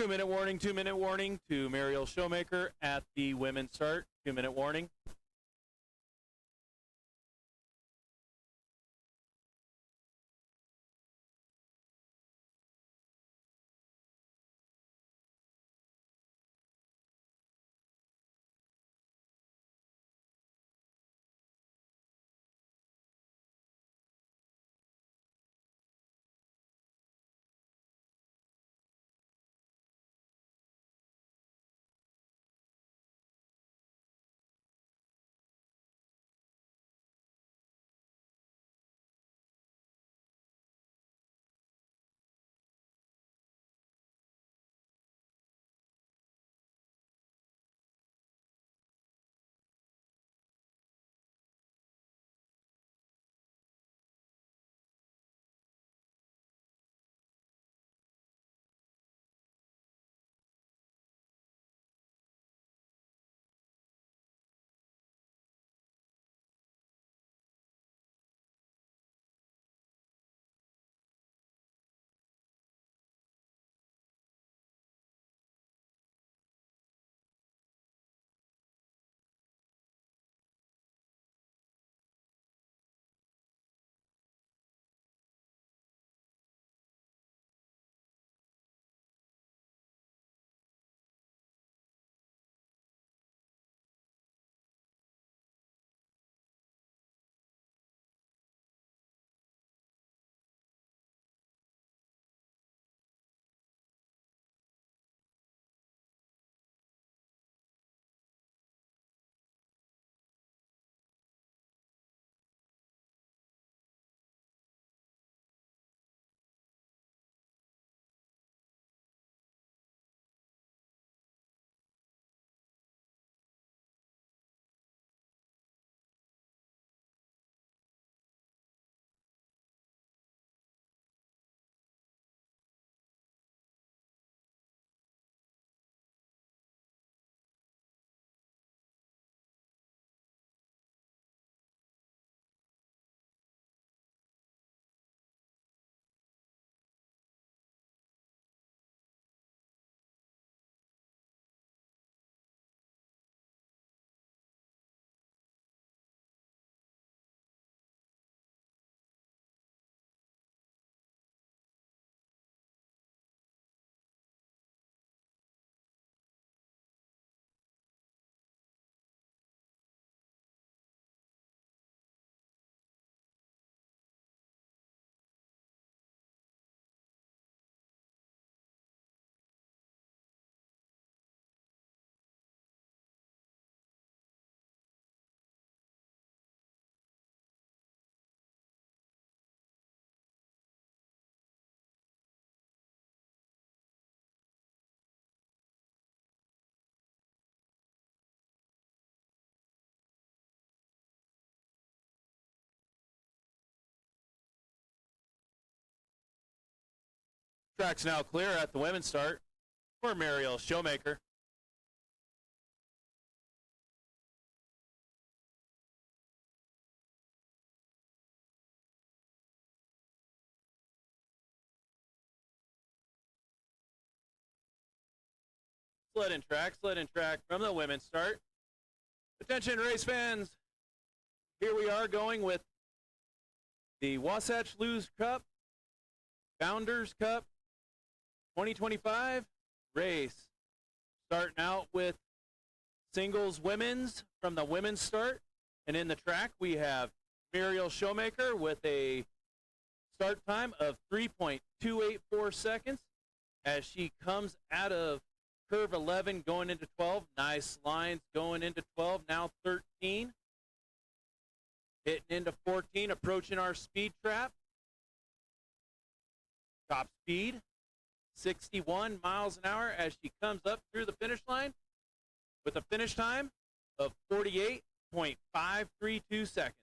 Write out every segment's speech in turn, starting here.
2-minute warning, 2-minute warning to Mariel Showmaker at the women's start. 2-minute warning. Track's now clear at the women's start for Mariel Showmaker. Sled in track from the women's start. Attention race fans, here we are going with the Wasatch Luge Cup, Founders Cup 2025 race. Starting out with singles women's from the women's start. And in the track, we have Mariel Showmaker with a start time of 3.284 seconds as she comes out of curve 11 going into 12. Nice lines going into 12, now 13. Hitting into 14, approaching our speed trap. Top speed, 61 miles an hour as she comes up through the finish line with a finish time of 48.532 seconds.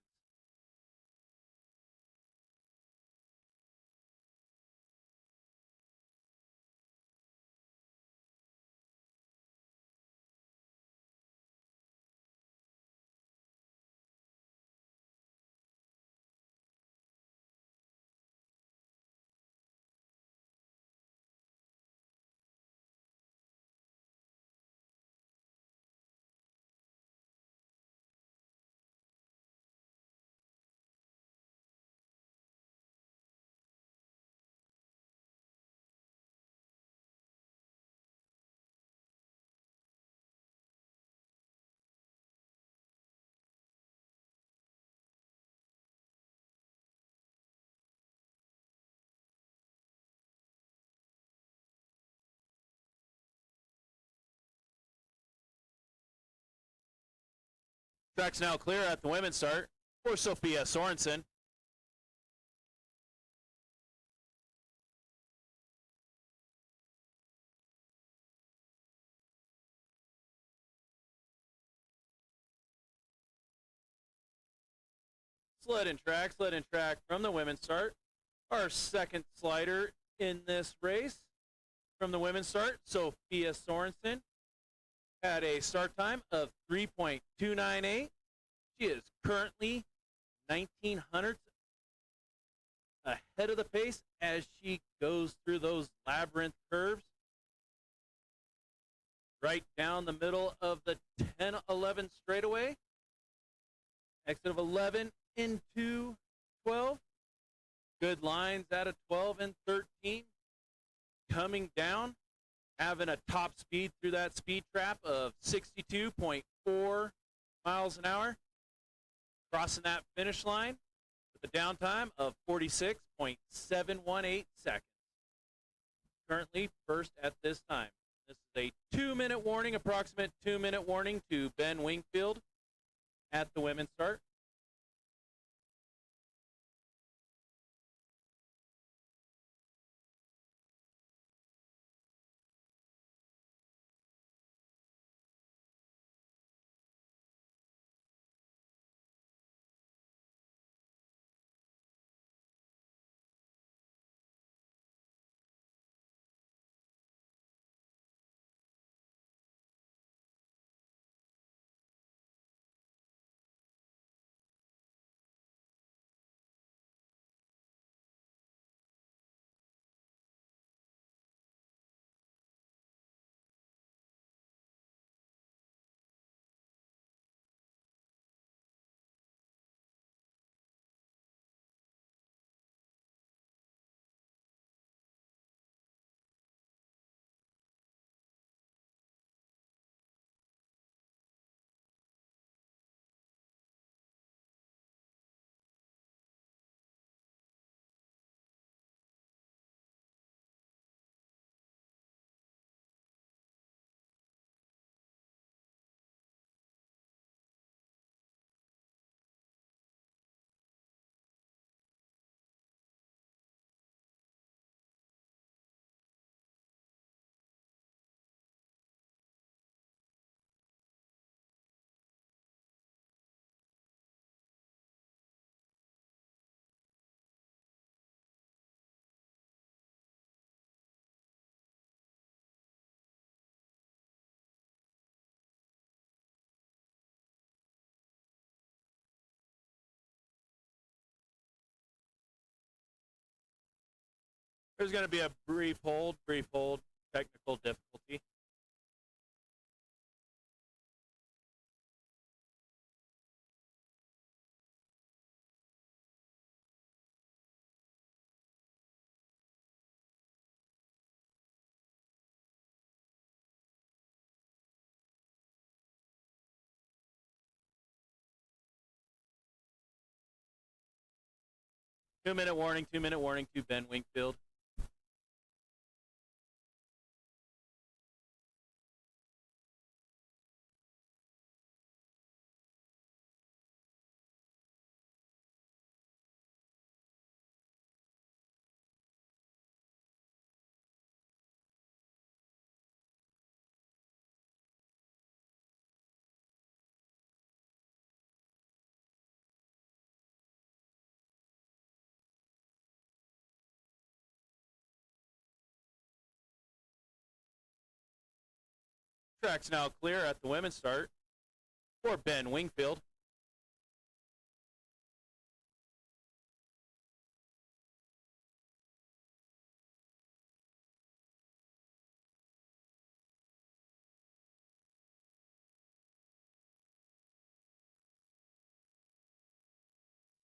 Track's now clear at the women's start for Sophia Sorensen. Sled and track from the women's start. Our second slider in this race from the women's start, Sophia Sorensen, had a start time of 3.298. She is currently 1900ths ahead of the pace as she goes through those labyrinth curves. Right down the middle of the 10-11 straightaway. Exit of 11 into 12. Good lines out of 12 and 13. Coming down, having a top speed through that speed trap of 62.4 miles an hour. Crossing that finish line with a downtime of 46.718 seconds. Currently first at this time. This is a 2-minute warning, approximate 2-minute warning to Ben Wingfield at the women's start. There's going to be a brief hold, technical difficulty. Two-minute warning to Ben Wingfield. Track's now clear at the women's start for Ben Wingfield.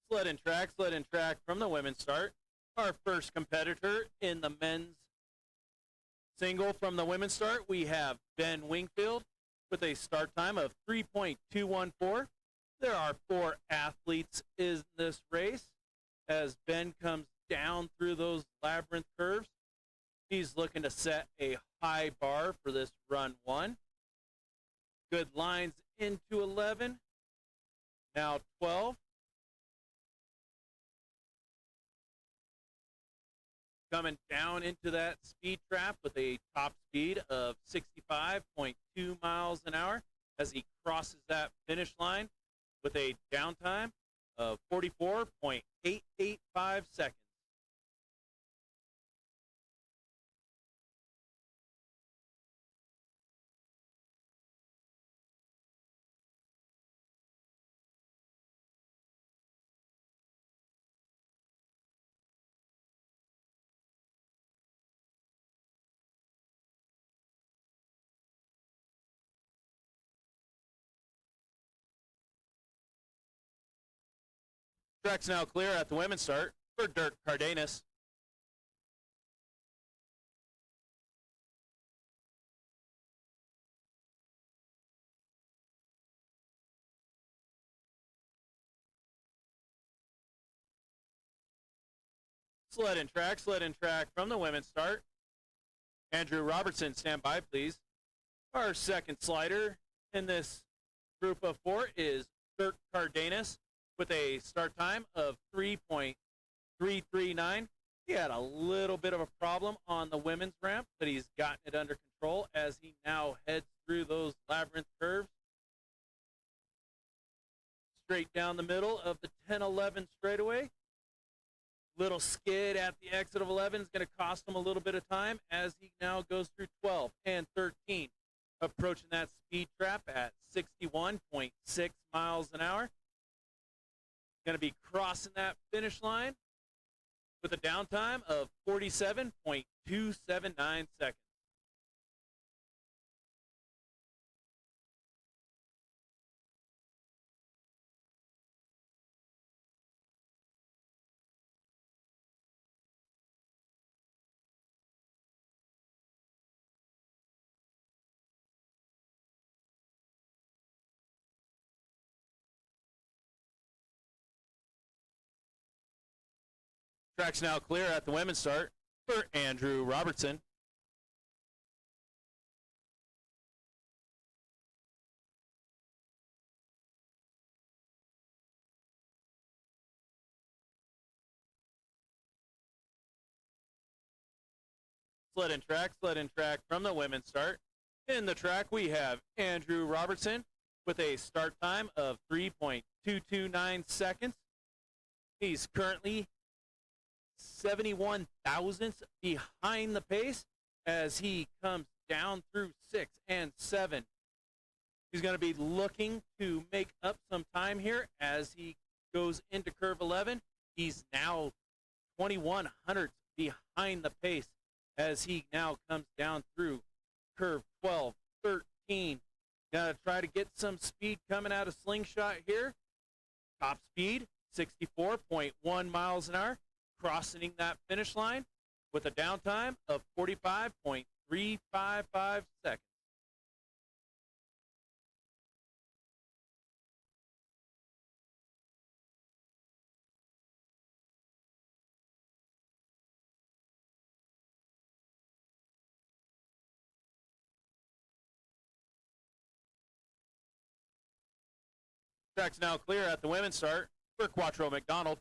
Sled and track from the women's start. Our first competitor in the men's single from the women's start, we have Ben Wingfield with a start time of 3.214. There are 4 athletes in this race as Ben comes down through those labyrinth curves. He's looking to set a high bar for this run 1. Good lines into 11. now 12. Coming down into that speed trap with a top speed of 65.2 miles an hour as he crosses that finish line with a downtime of 44.885 seconds. Track's now clear at the women's start for Dirk Cardenas. Sled and track from the women's start. Andrew Robertson, stand by, please. Our second slider in this group of 4 is Dirk Cardenas with a start time of 3.339. He had a little bit of a problem on the women's ramp, but he's gotten it under control as he now heads through those labyrinth curves. Straight down the middle of the 10-11 straightaway. Little skid at the exit of 11 is going to cost him a little bit of time as he now goes through 12 and 13. Approaching that speed trap at 61.6 miles an hour. Going to be crossing that finish line with a downtime of 47.279 seconds. Track's now clear at the women's start for Andrew Robertson. Sled and track from the women's start. In the track, we have Andrew Robertson with a start time of 3.229 seconds. He's currently 71 thousandths behind the pace as he comes down through 6 and 7. He's going to be looking to make up some time here as he goes into curve 11. He's now 21 hundredths behind the pace as he now comes down through curve 12, 13. Got to try to get some speed coming out of Slingshot here. Top speed, 64.1 miles an hour. Crossing that finish line with a downtime of 45.355 seconds. Track's now clear at the women's start for Quattro McDonald.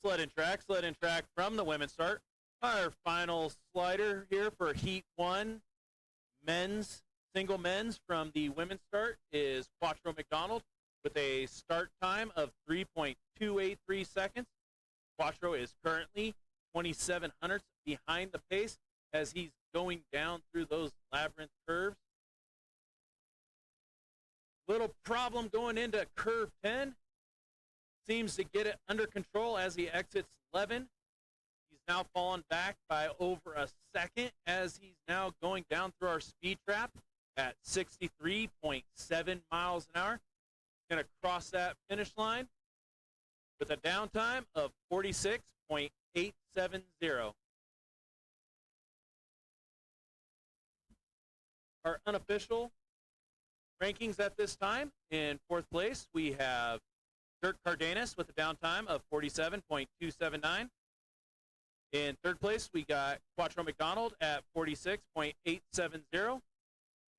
Sled and track from the women's start. Our final slider here for Heat 1 men's, single men's from the women's start is Quattro McDonald with a start time of 3.283 seconds. Quattro is currently 27 hundredths behind the pace as he's going down through those labyrinth curves. Little problem going into curve 10. Seems to get it under control as he exits 11. He's now fallen back by over a second as he's now going down through our speed trap at 63.7 miles an hour. Going to cross that finish line with a downtime of 46.870. Our unofficial rankings at this time: in fourth place, we have Dirk Cardenas with a downtime of 47.279. In third place, we got Quattro McDonald at 46.870.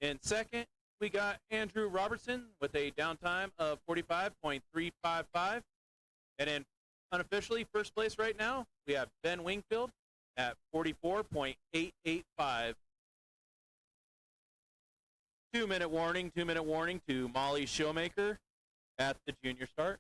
In second, we got Andrew Robertson with a downtime of 45.355. And in unofficially first place right now, we have Ben Wingfield at 44.885. 2-minute warning to Molly Showmaker at the junior start.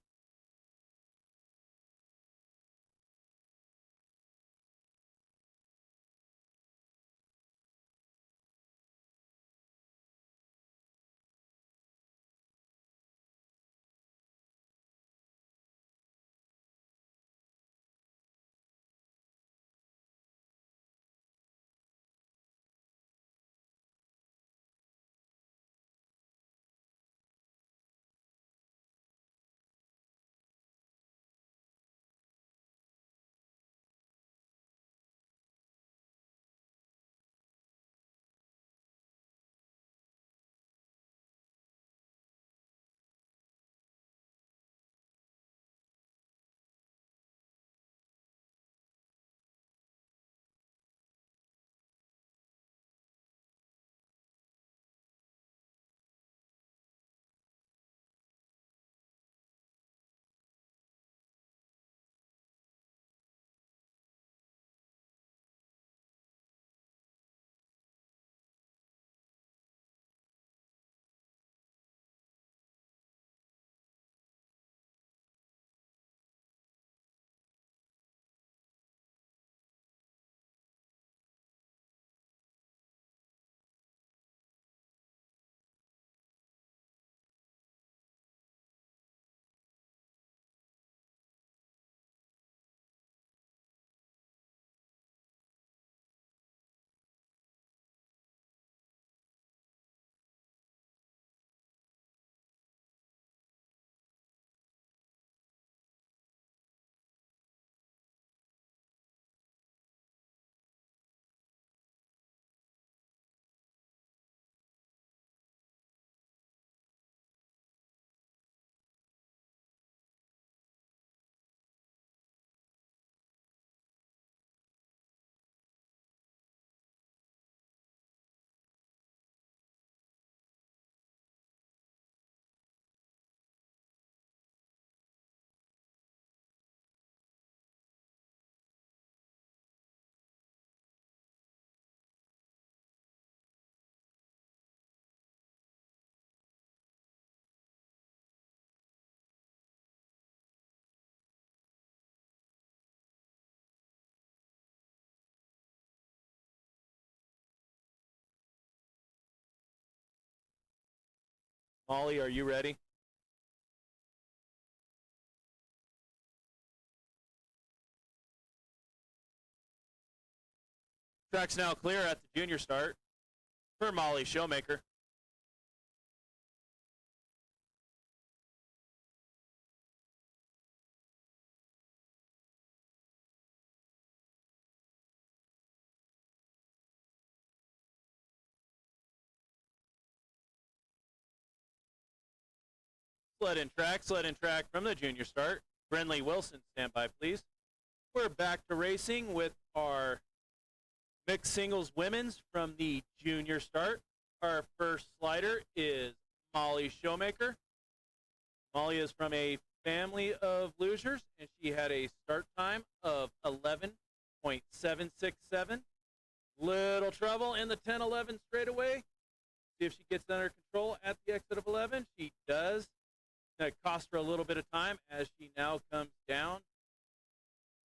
Molly, are you ready? Track's now clear at the junior start for Molly Showmaker. Sled in track from the junior start. Brenley Wilson, stand by, please. We're back to racing with our mixed singles women's from the junior start. Our first slider is Molly Showmaker. Molly is from a family of losers, and she had a start time of 11.767. Little trouble in the 10-11 straightaway. See if she gets it under control at the exit of 11. She does. That cost her a little bit of time as she now comes down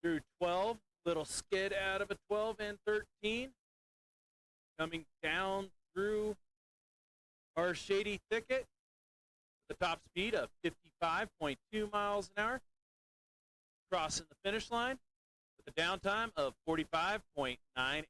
through 12. Little skid out of a 12 and 13. Coming down through our shady thicket with a top speed of 55.2 miles an hour. Crossing the finish line with a downtime of 45.981.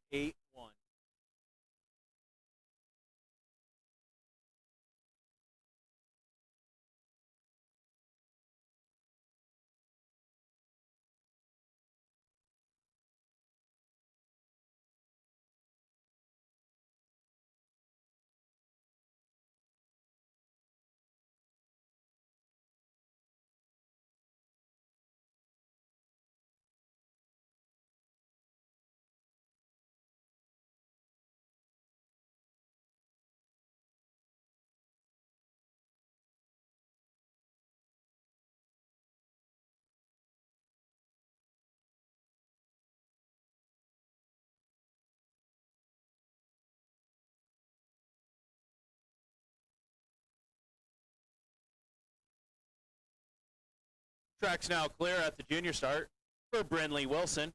Track's now clear at the junior start for Brinley Wilson.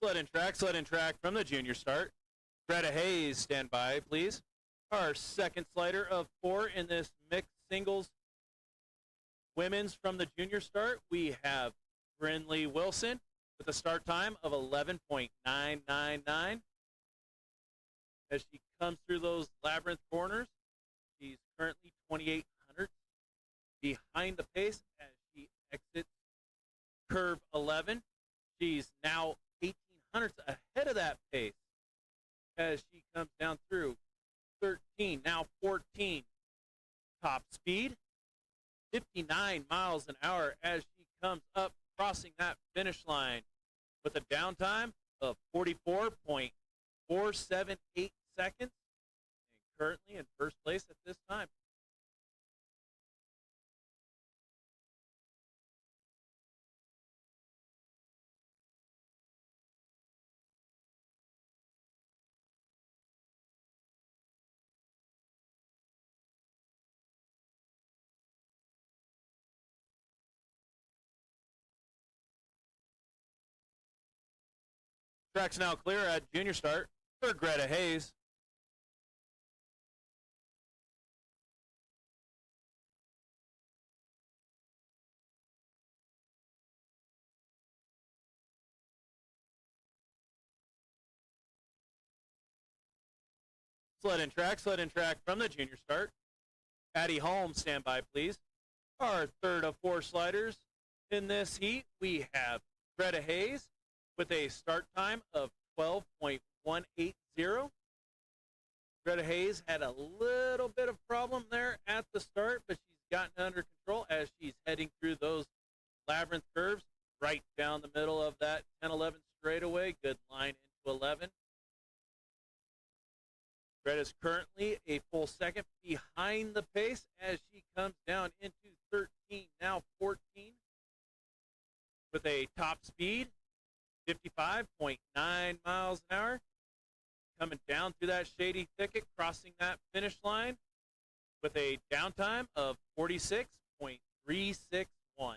Sled and track from the junior start. Greta Hayes, stand by, please. Our second slider of 4 in this mixed singles women's from the junior start. We have Brinley Wilson with a start time of 11.999. As she comes through those labyrinth corners, she's currently 2,800 behind the pace as she exits curve 11. She's now 1,800 ahead of that pace as she comes down through 13, now 14. Top speed, 59 miles an hour as she comes up, crossing that finish line with a downtime of 44.478 seconds, and currently in first place at this time. Track's now clear at junior start for Greta Hayes. Sled and track from the junior start. Addie Holmes, stand by, please. Our third of 4 sliders in this heat, we have Greta Hayes with a start time of 12.180. Greta Hayes had a little bit of problem there at the start, but she's gotten under control as she's heading through those labyrinth curves right down the middle of that 10-11 straightaway. Good line into 11. Greta's currently a full second behind the pace as she comes down into 13, now 14, with a top speed 55.9 miles an hour. Coming down through that shady thicket, crossing that finish line with a downtime of 46.361.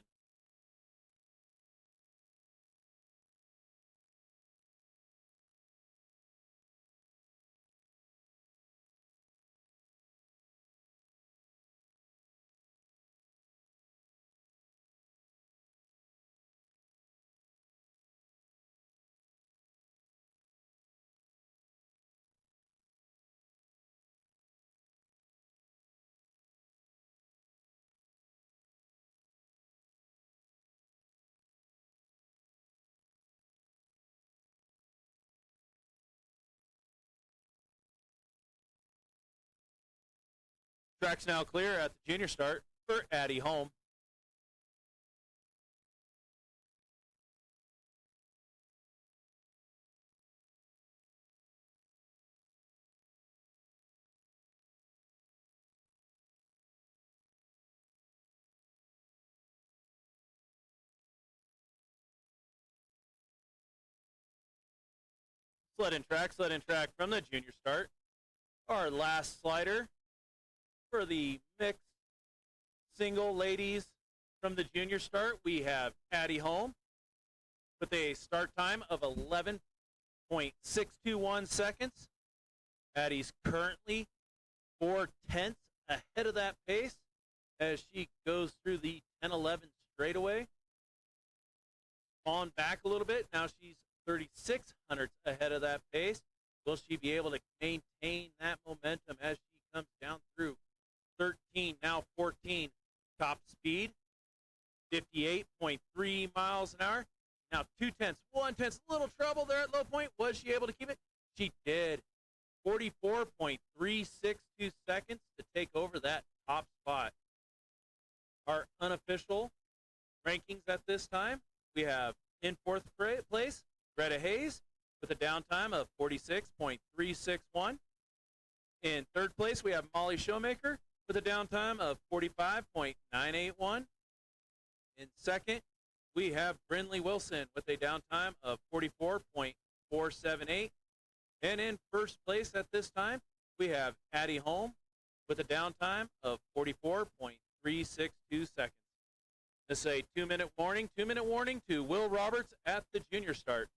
Track's now clear at the junior start for Addie Holm. Sled and track from the junior start. Our last slider for the mixed single ladies from the junior start, we have Addie Holm with a start time of 11.621 seconds. Addie's currently 4/10 ahead of that pace as she goes through the 10-11 straightaway. On back a little bit, now she's 3,600 ahead of that pace. Will she be able to maintain that momentum as she comes down through 13, now 14? Top speed, 58.3 miles an hour. Now 2/10, 1/10, little trouble there at low point. Was she able to keep it? She did. 44.362 seconds to take over that top spot. Our unofficial rankings at this time, we have in 4th place, Greta Hayes with a downtime of 46.361. In 3rd place, we have Molly Showmaker with a down time of 45.981. In second, we have Brindley Wilson with a down time of 44.478. And in first place at this time, we have Addie Holm with a down time of 44.362 seconds. This is a 2-minute warning. 2-minute warning to Will Roberts at the junior start.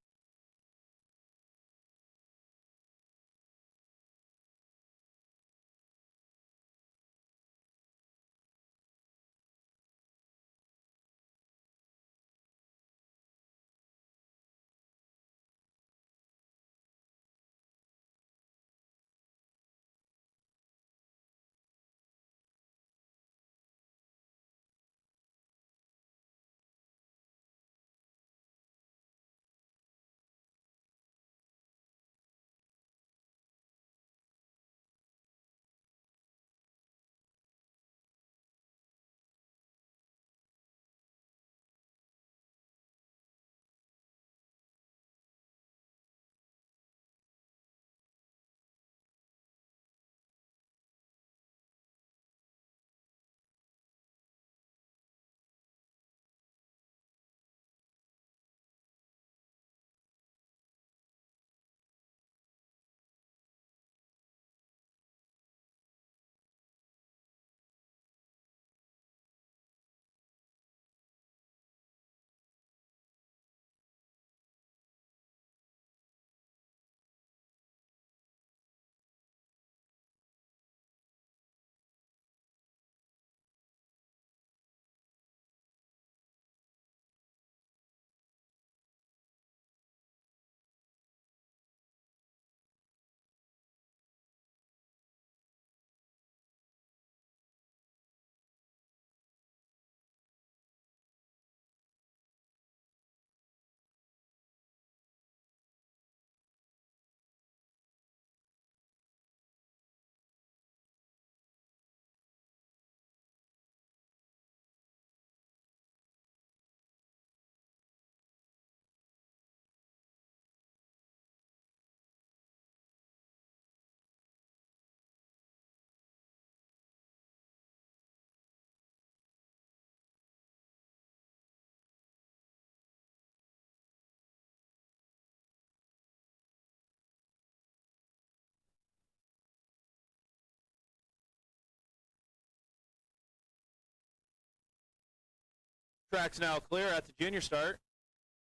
Track's now clear at the junior start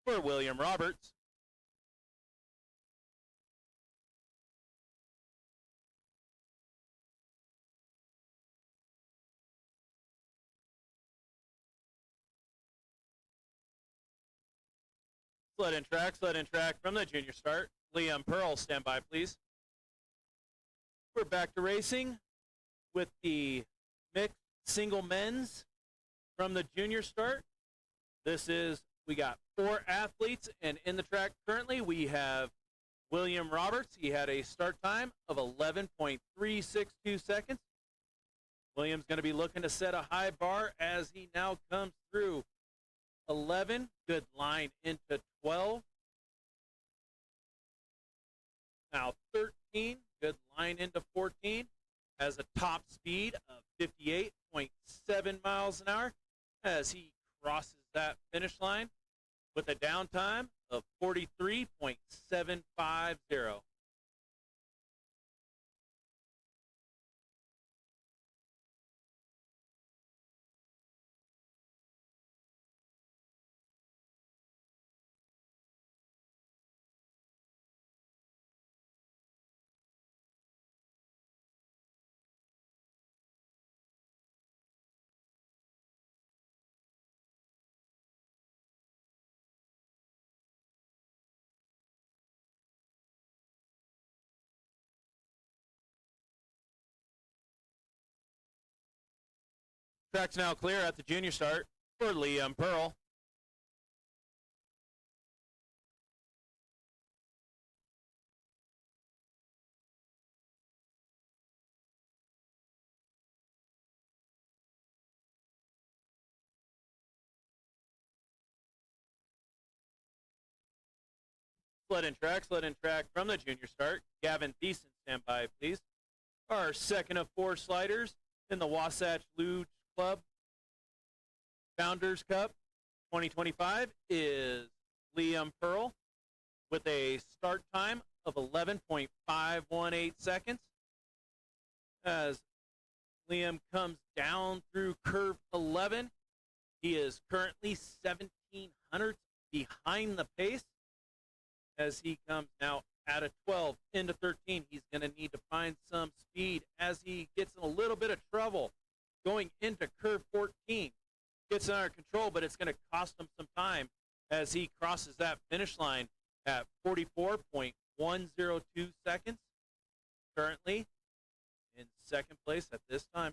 for William Roberts. Sled in track from the junior start. Liam Pearl, stand by, please. We're back to racing with the mixed single men's from the junior start. We got 4 athletes, and in the track currently we have William Roberts. He had a start time of 11.362 seconds. William's going to be looking to set a high bar as he now comes through 11. Good line into 12. Now 13. Good line into 14. Has a top speed of 58.7 miles an hour as he crosses that finish line with a downtime of 43.750. Track's now clear at the junior start for Liam Pearl. Sled in track from the junior start. Gavin Thiessen, stand by, please. Our second of 4 sliders in the Wasatch Luge Club Founders Cup 2025 is Liam Pearl with a start time of 11.518 seconds. As Liam comes down through curve 11, he is currently 1700 behind the pace. As he comes now out of 12 into 13, he's going to need to find some speed as he gets in a little bit of trouble going into curve 14. Gets under control, but it's going to cost him some time as he crosses that finish line at 44.102 seconds. Currently in second place at this time.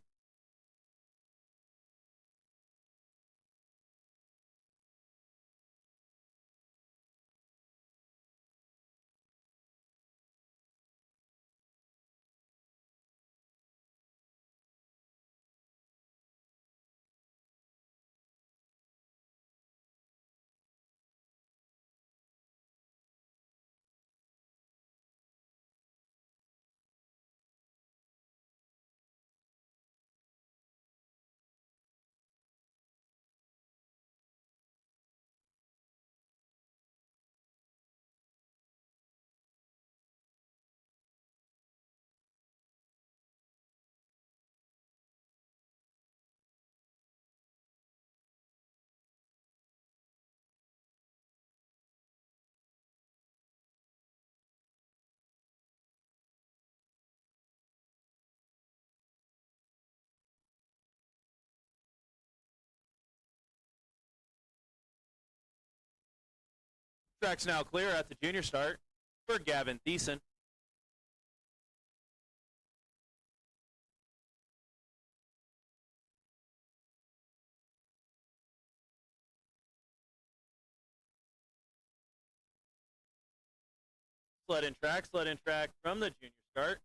Track's now clear at the junior start for Gavin Thiessen. Sled in track from the junior start.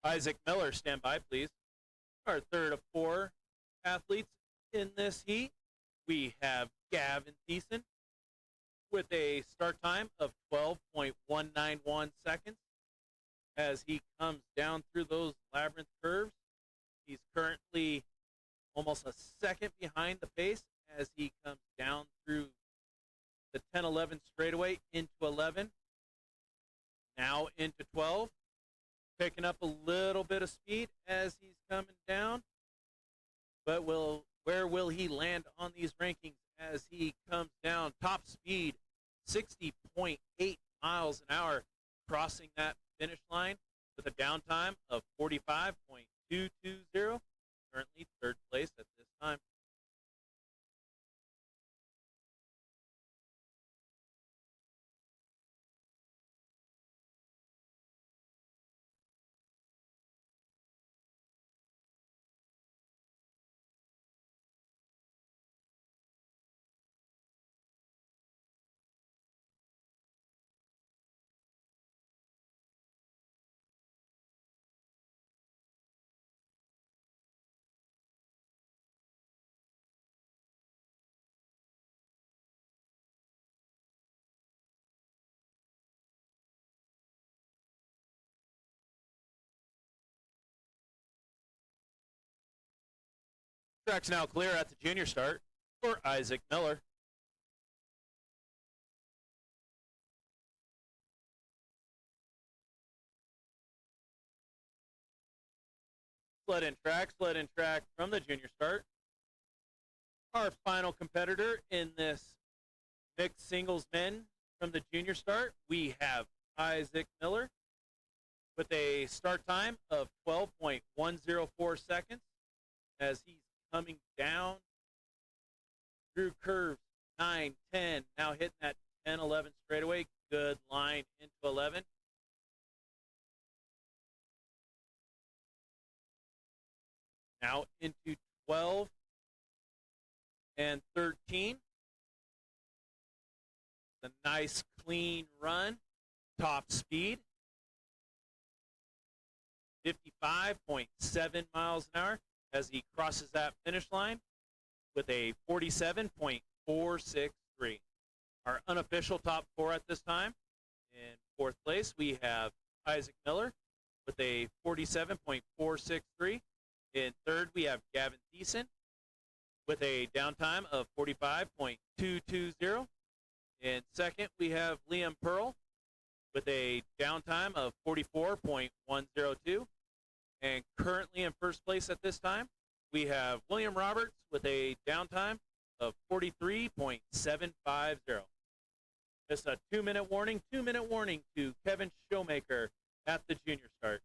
Isaac Miller, stand by, please. Our third of four athletes in this heat. We have Gavin Thiessen with a start time of 12.191 seconds. As he comes down through those labyrinth curves, he's currently almost a second behind the pace as he comes down through the 10-11 straightaway into 11. Now into 12, picking up a little bit of speed as he's coming down. But where will he land on these rankings as he comes down? Top speed, 60.8 miles an hour, crossing that finish line with a downtime of 45.220. Currently third place at this time. Track's now clear at the junior start for Isaac Miller. Sled in track from the junior start. Our final competitor in this mixed singles men from the junior start, we have Isaac Miller with a start time of 12.104 seconds as he's coming down through curves 9, 10, now hitting that 10, 11 straightaway. Good line into 11. Now into 12 and 13. The nice clean run, top speed, 55.7 miles an hour as he crosses that finish line with a 47.463. Our unofficial top four at this time. In fourth place, we have Isaac Miller with a 47.463. In third, we have Gavin Thiessen with a downtime of 45.220. In second, we have Liam Pearl with a downtime of 44.102. And currently in first place at this time, we have William Roberts with a downtime of 43.750. Just a 2-minute warning to Kevin Showmaker at the junior start.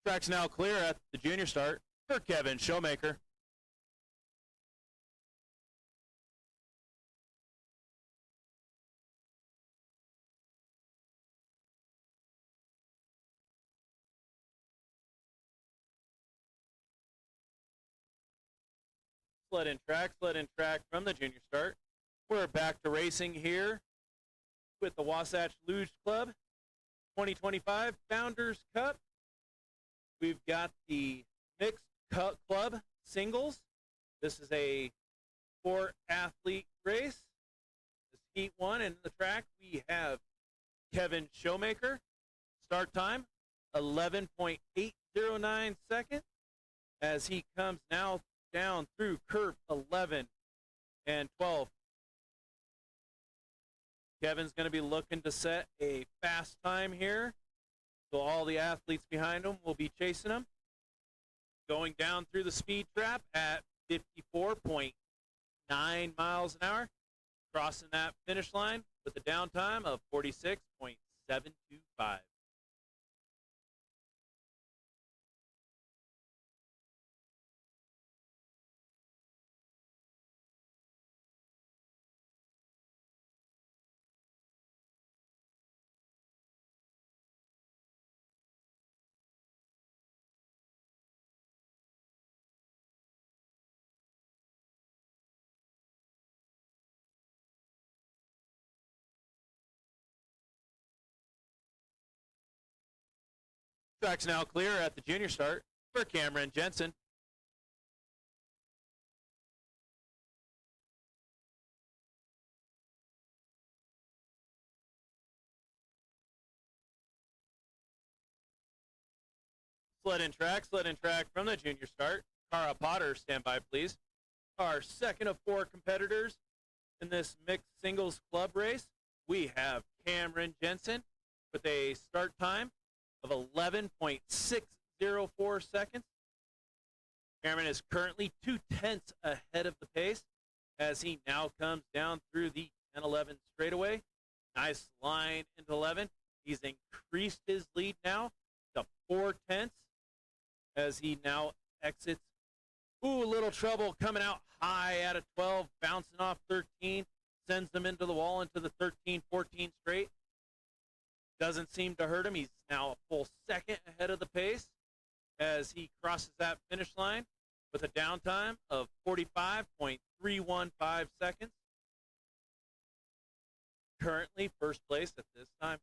Track's now clear at the junior start for Kevin Showmaker. Sled in track from the junior start. We're back to racing here with the Wasatch Luge Club 2025 Founders Cup. We've got the mixed club singles. This is a 4-athlete race. This is Heat 1, and in the track we have Kevin Showmaker. Start time 11.809 seconds as he comes now down through curve 11 and 12. Kevin's going to be looking to set a fast time here, so all the athletes behind him will be chasing him. Going down through the speed trap at 54.9 miles an hour, crossing that finish line with a downtime of 46.725. Track's now clear at the junior start for Cameron Jensen. Sled in track from the junior start. Cara Potter, stand by, please. Our second of 4 competitors in this mixed singles club race, we have Cameron Jensen with a start time of 11.604 seconds. Cameron is currently 2/10 ahead of the pace as he now comes down through the 10-11 straightaway. Nice line into 11. He's increased his lead now to 4/10 as he now exits. Ooh, a little trouble coming out high out of 12, bouncing off 13, sends them into the wall into the 13-14 straight. Doesn't seem to hurt him. He's now a full second ahead of the pace as he crosses that finish line with a downtime of 45.315 seconds. Currently first place at this time.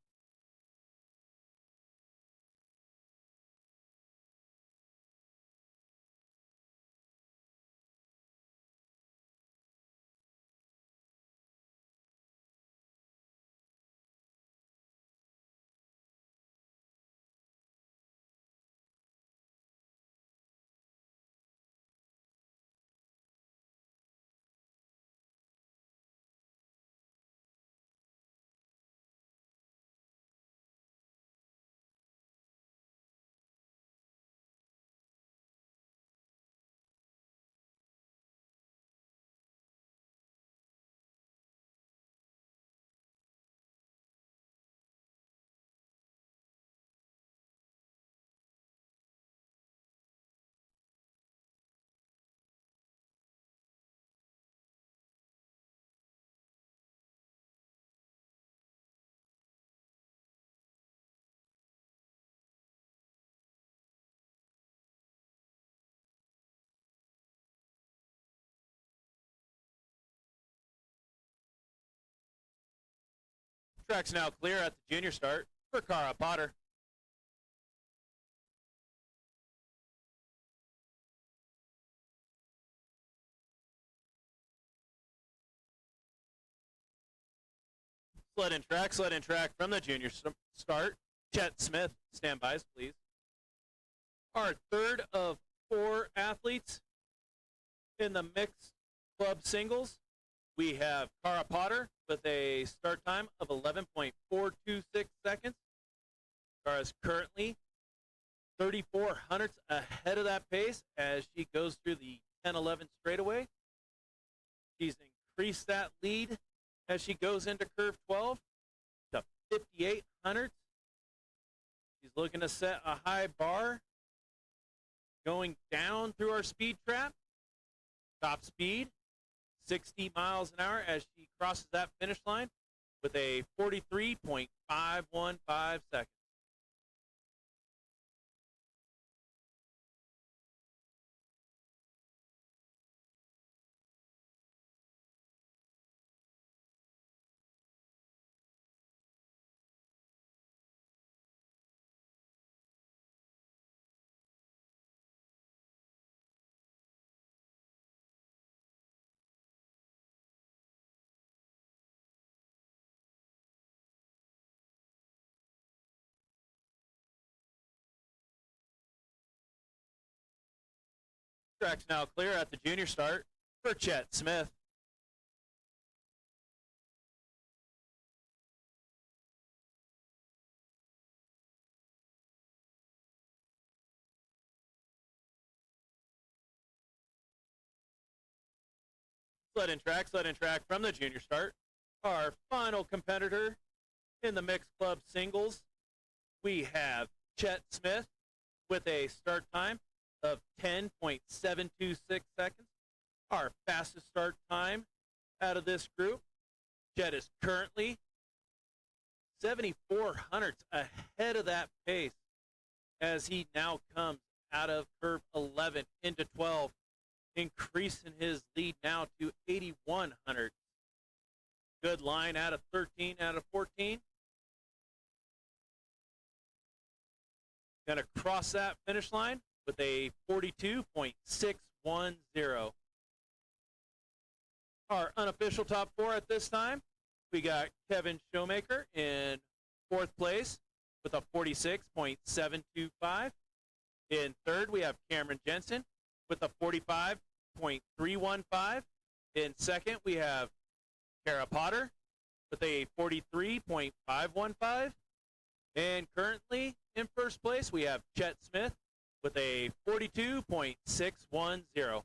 Track's now clear at the junior start for Cara Potter. Sled in track from the junior start. Chet Smith, stand by, please. Our third of 4 athletes in the mixed club singles. We have Cara Potter with a start time of 11.426 seconds. Cara's currently 34 hundredths ahead of that pace as she goes through the 10-11 straightaway. She's increased that lead as she goes into curve 12 to 58 hundredths. She's looking to set a high bar going down through our speed trap. Top speed 60 miles an hour as she crosses that finish line with a 43.515 seconds. Track's now clear at the junior start for Chet Smith. Sled in track from the junior start. Our final competitor in the mixed club singles, we have Chet Smith with a start time of 10.726 seconds. Our fastest start time out of this group. Chet is currently 74 hundredths ahead of that pace as he now comes out of curve 11 into 12, increasing his lead now to 81 hundredths. Good line out of 13 out of 14. Going to cross that finish line with a 42.610. Our unofficial top 4 at this time, we got Kevin Showmaker in 4th place with a 46.725. In third, we have Cameron Jensen with a 45.315. In second, we have Kara Potter with a 43.515. And currently in first place, we have Chet Smith with a 42.610.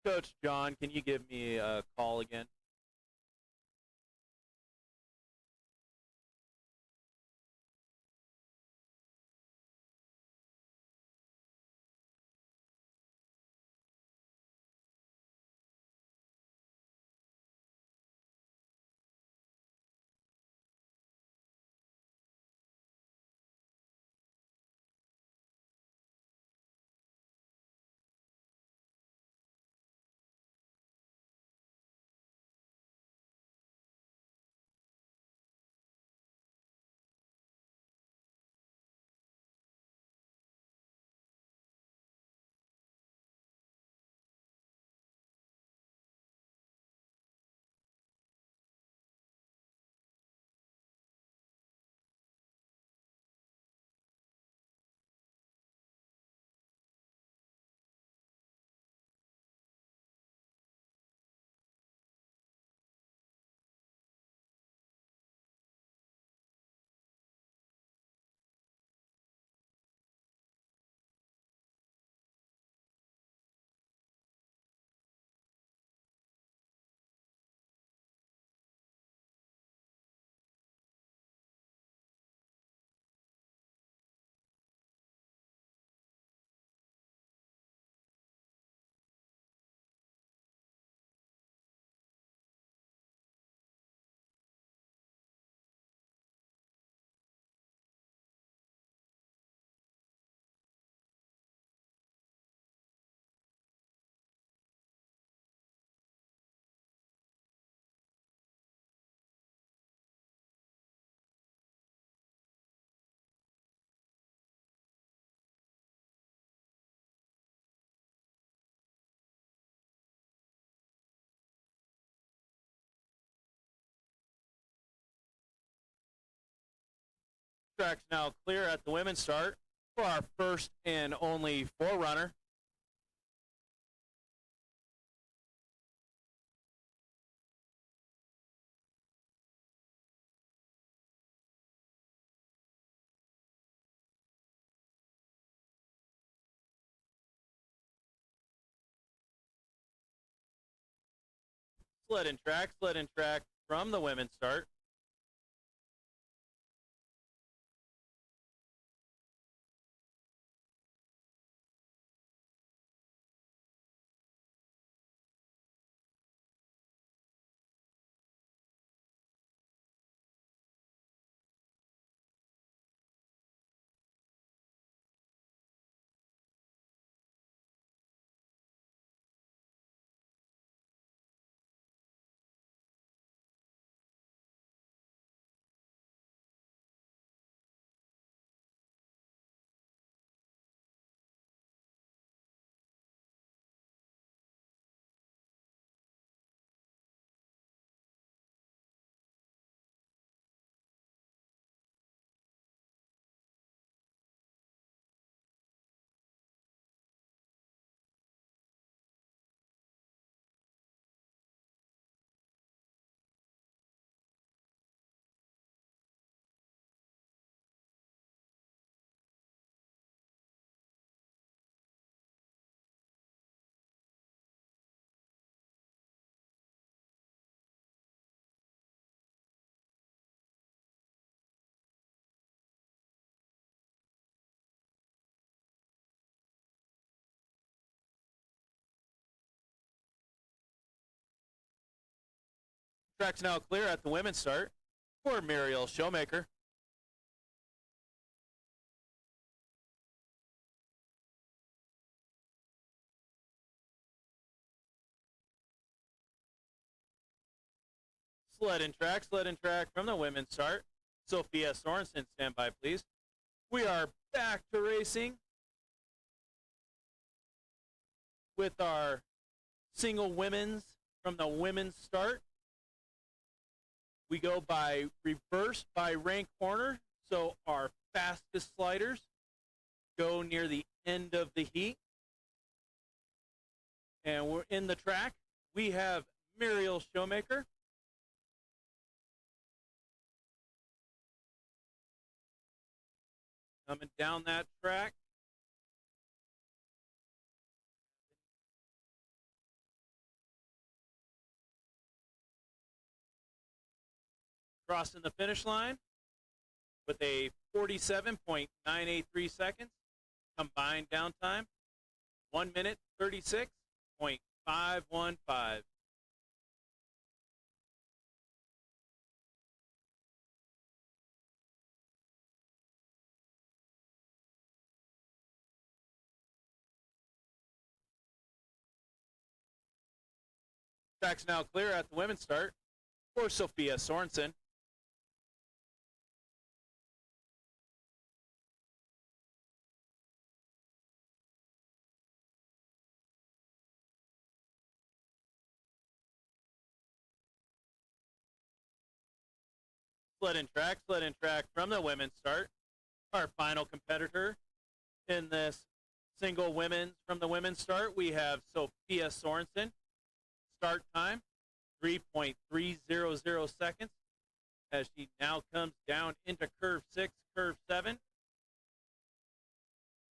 Coach John, can you give me a call again? Track's now clear at the women's start for our first and only forerunner. Sled and track from the women's start. Track's now clear at the women's start for Muriel Showmaker. Sled and track from the women's start. Sophia Sorensen, stand by, please. We are back to racing with our single women's from the women's start. We go by reverse by rank corner, so our fastest sliders go near the end of the heat. And we're in the track. We have Muriel Showmaker. Coming down that track. crossing the finish line with a 47.983 seconds. Combined downtime, 1 minute 36.515. Track's now clear at the women's start for Sophia Sorensen. Sled in track from the women's start. Our final competitor in this single women's from the women's start, we have Sophia Sorensen. Start time, 3.300 seconds as she now comes down into curve 6, curve 7.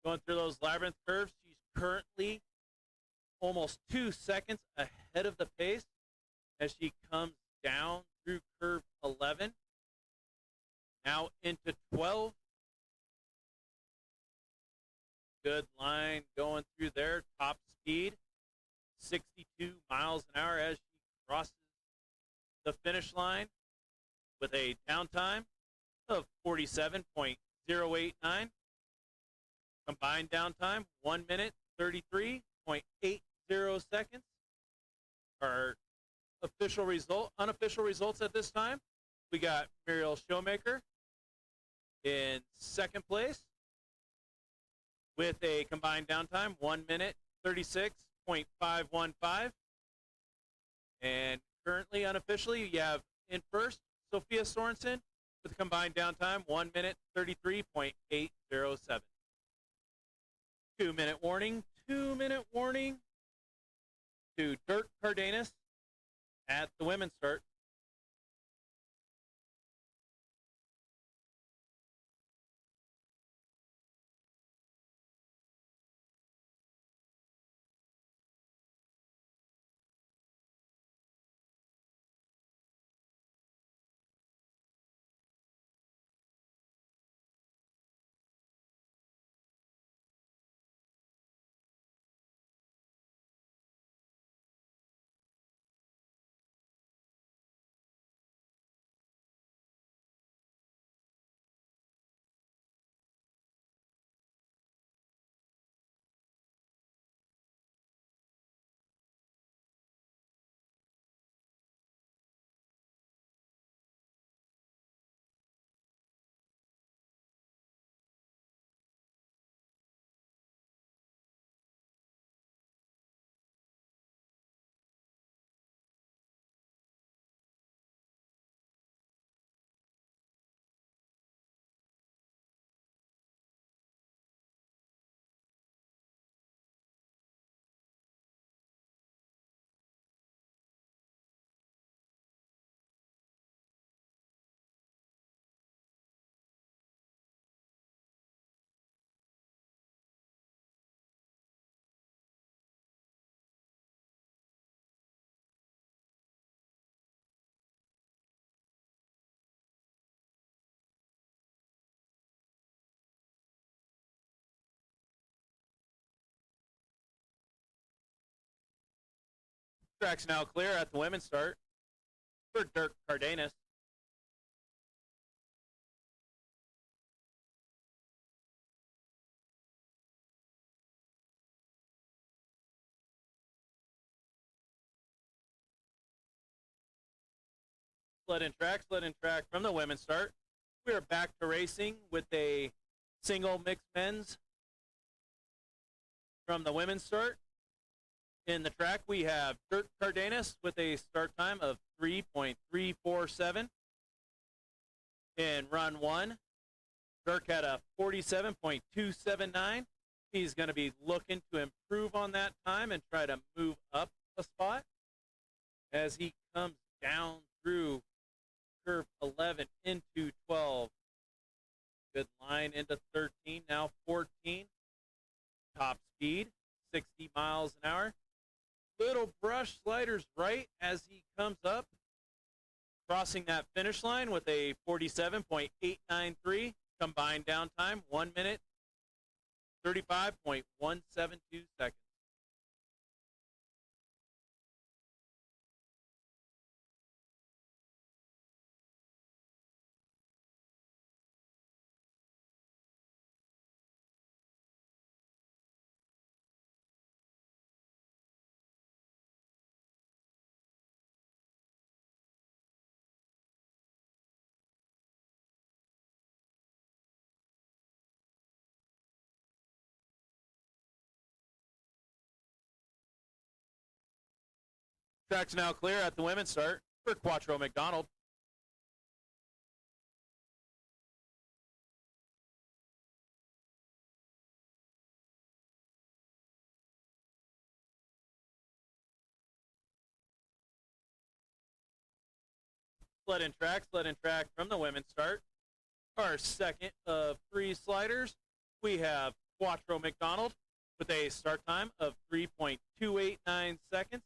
Going through those labyrinth curves, she's currently almost 2 seconds ahead of the pace as she comes down through curve 11. Now into 12. Good line going through there. Top speed, 62 miles an hour as she crosses the finish line with a downtime of 47.089. Combined downtime, 1 minute 33.80 seconds. Our unofficial results at this time, we got Muriel Showmaker in second place with a combined downtime, 1 minute 36.515. And currently, unofficially, you have in first Sophia Sorensen with a combined downtime, 1 minute 33.807. 2 minute warning, 2 minute warning to Dirk Cardenas at the women's start. Track's now clear at the women's start for Dirk Cardenas. Sled in track from the women's start. We are back to racing with a single mixed men's from the women's start. In the track, we have Dirk Cardenas with a start time of 3.347. In run 1, Dirk had a 47.279. He's going to be looking to improve on that time and try to move up a spot as he comes down through curve 11 into 12. Good line into 13, now 14. Top speed, 60 miles an hour. Little brush sliders right as he comes up. crossing that finish line with a 47.893 combined downtime, 1 minute, 35.172 seconds. Track's now clear at the women's start for Quattro McDonald. Sled in track from the women's start. Our second of 3 sliders, we have Quattro McDonald with a start time of 3.289 seconds.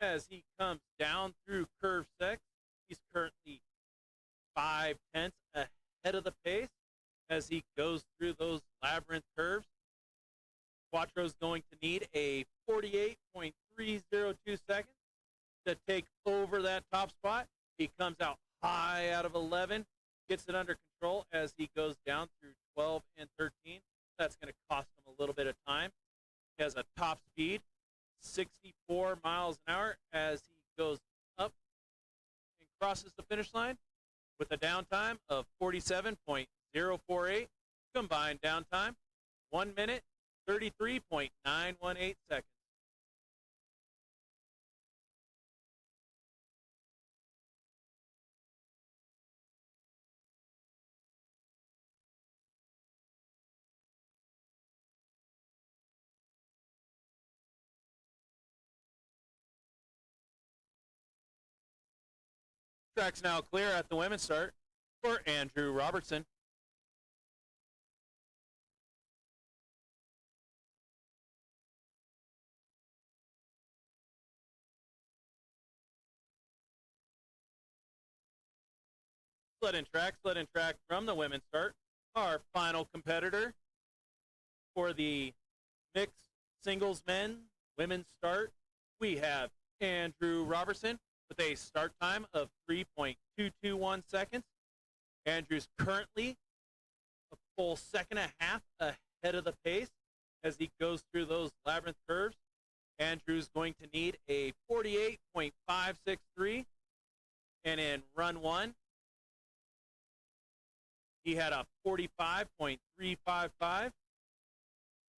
As he comes down through curve 6, he's currently 0.5 ahead of the pace as he goes through those labyrinth curves. Quattro's going to need a 48.302 seconds to take over that top spot. He comes out high out of 11, gets it under control as he goes down through 12 and 13. That's going to cost him a little bit of time. He has a top speed, 64 miles an hour, as he goes up and crosses the finish line with a downtime of 47.048, combined downtime, 1 minute, 33.918 seconds. Track's now clear at the women's start for Andrew Robertson. Sled in track from the women's start. Our final competitor for the mixed singles women's start, we have Andrew Robertson with a start time of 3.221 seconds. Andrew's currently a full second and a half ahead of the pace as he goes through those labyrinth curves. Andrew's going to need a 48.563, and in run 1, he had a 45.355. So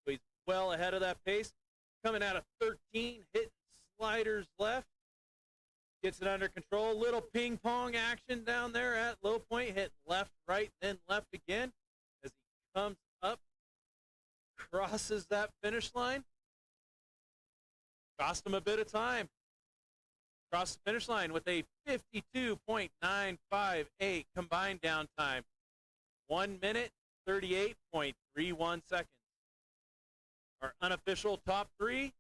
he's well ahead of that pace. Coming out of 13, hitting sliders left. Gets it under control. Little ping pong action down there at low point. Hitting left, right, then left again. As he comes up, crosses that finish line. Cost him a bit of time. Cross the finish line with a 52.958 combined downtime. 1 minute, 38.31 seconds. Our unofficial top 3,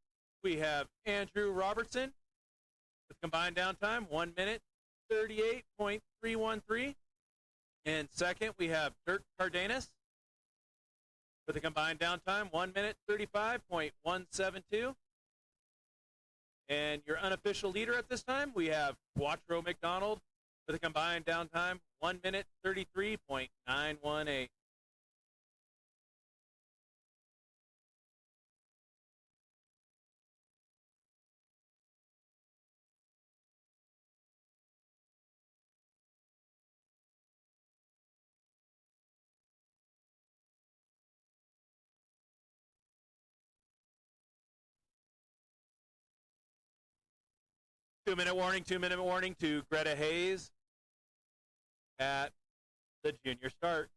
we have Andrew Robertson with combined downtime, 1 minute, 38.313. And second, we have Dirk Cardenas with a combined downtime, 1 minute, 35.172. And your unofficial leader at this time, we have Quattro McDonald with a combined downtime, 1 minute, 33.918. Two-minute warning to Greta Hayes at the junior start.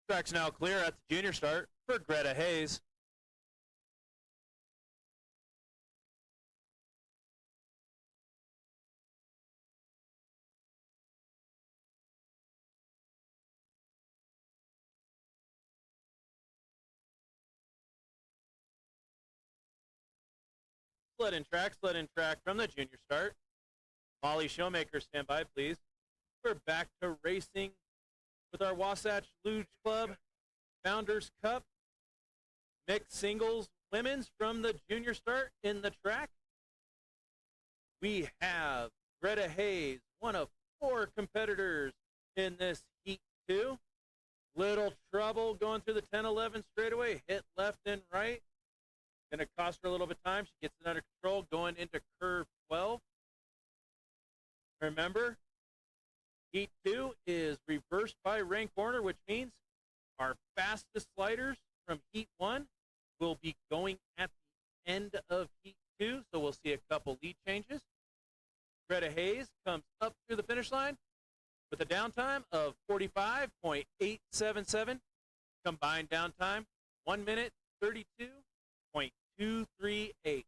Track's now clear at the junior start for Greta Hayes. Sled in track from the junior start. Molly Showmaker, stand by, please. We're back to racing with our Wasatch Luge Club Founders Cup mixed singles women's from the junior start in the track. We have Greta Hayes, one of 4 competitors in this heat 2. Little trouble going through the 10-11 straightaway, hit left and right. Gonna cost her a little bit of time. She gets it under control going into curve 12. Remember, heat 2 is reversed by rain corner, which means our fastest sliders from heat 1 will be going at the end of heat 2, so we'll see a couple lead changes. Greta Hayes comes up through the finish line with a downtime of 45.877. Combined downtime, 1 minute 32.238.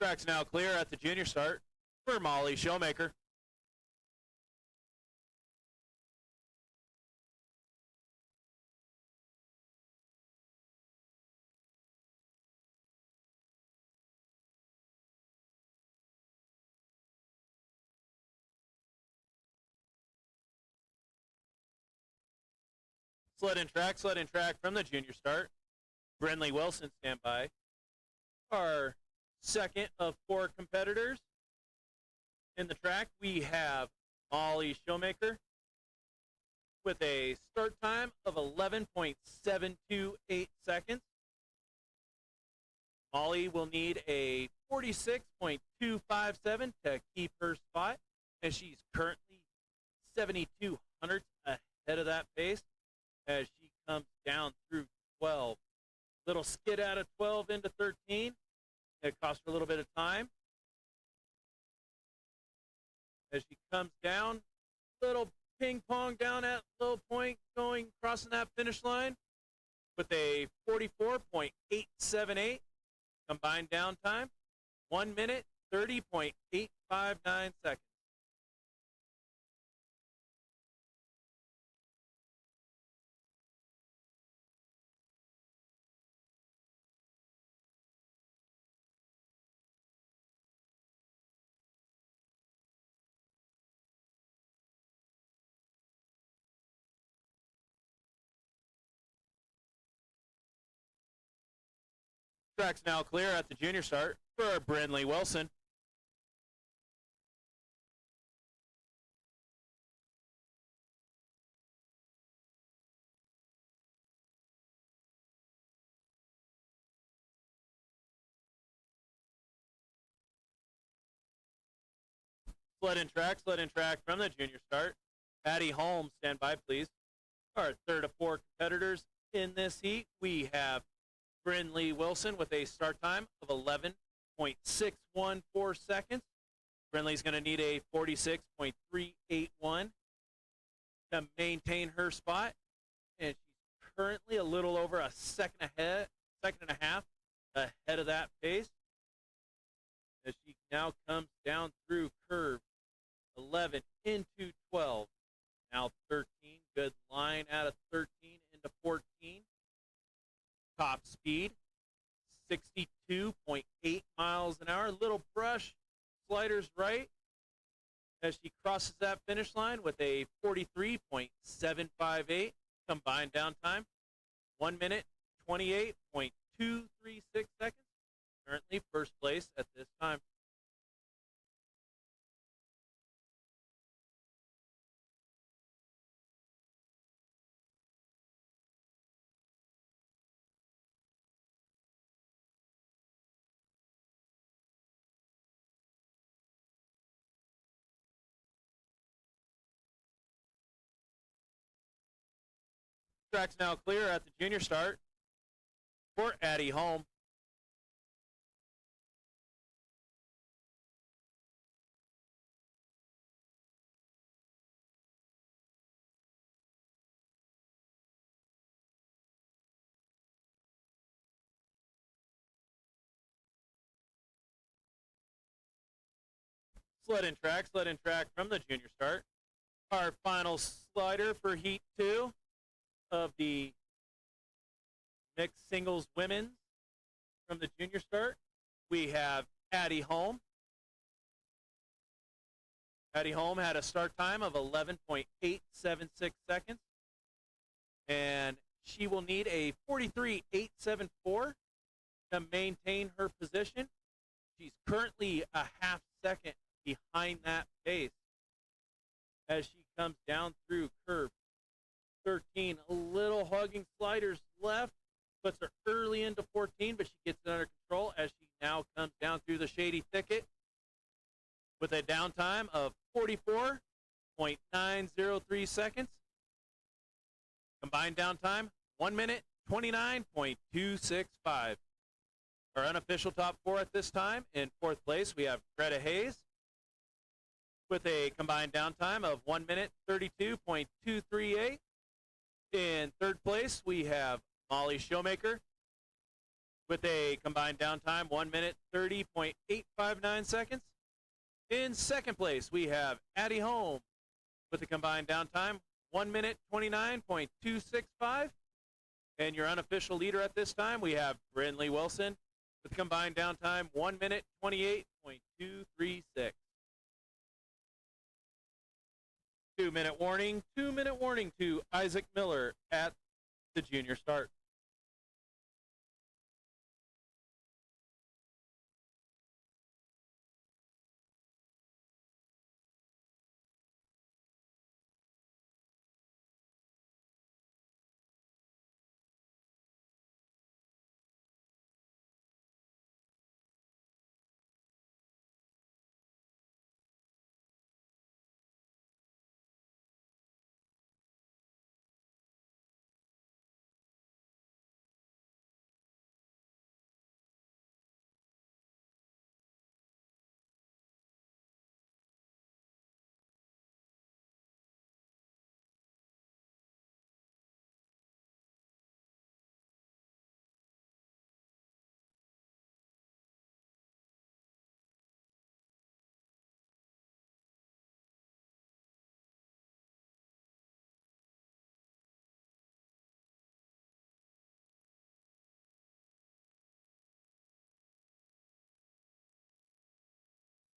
Track's now clear at the junior start for Molly Showmaker. Sled in track from the junior start. Brinley Wilson, stand by. Our second of 4 competitors in the track, we have Molly Showmaker with a start time of 11.728 seconds. Molly will need a 46.257 to keep her spot, and she's currently 72 hundredths ahead of that pace as she comes down through 12. Little skid out of 12 into 13. It cost her a little bit of time. As she comes down, little ping pong down at low point, crossing that finish line with a 44.878 combined downtime, 1 minute 30.859 seconds. Track's now clear at the junior start for Brinley Wilson. Sled in track from the junior start. Patty Holmes, stand by, please. Our third of 4 competitors in this heat, we have Brinley Wilson with a start time of 11.614 seconds. Brinley's going to need a 46.381 to maintain her spot, and she's currently a little over a second and a half ahead of that pace as she now comes down through curve 11 into 12. Now 13, good line out of 13 into 14. Top speed, 62.8 miles an hour. Little brush, sliders right as she crosses that finish line with a 43.758 combined downtime. 1 minute, 28.236 seconds. Currently first place at this time. Track's now clear at the junior start for Addie Holm. Sled in track from the junior start. Our final slider for Heat 2 of the mixed singles women's from the junior start. We have Addie Holm. Addie Holm had a start time of 11.876 seconds, and she will need a 43.874 to maintain her position. She's currently a half second behind that pace as she comes down through curve 13. A little hugging sliders left, puts her early into 14, but she gets it under control as she now comes down through the shady thicket with a downtime of 44.903 seconds. Combined downtime, 1 minute, 29.265. Our unofficial top four at this time. In fourth place, we have Greta Hayes with a combined downtime of 1 minute, 32.238. In third place, we have Molly Showmaker with a combined downtime, 1 minute, 30.859 seconds. In second place, we have Addie Holm with a combined downtime, 1 minute, 29.265. And your unofficial leader at this time, we have Brindley Wilson with a combined downtime, 1 minute, 28.236. 2-minute warning, 2-minute warning to Isaac Miller at the junior start.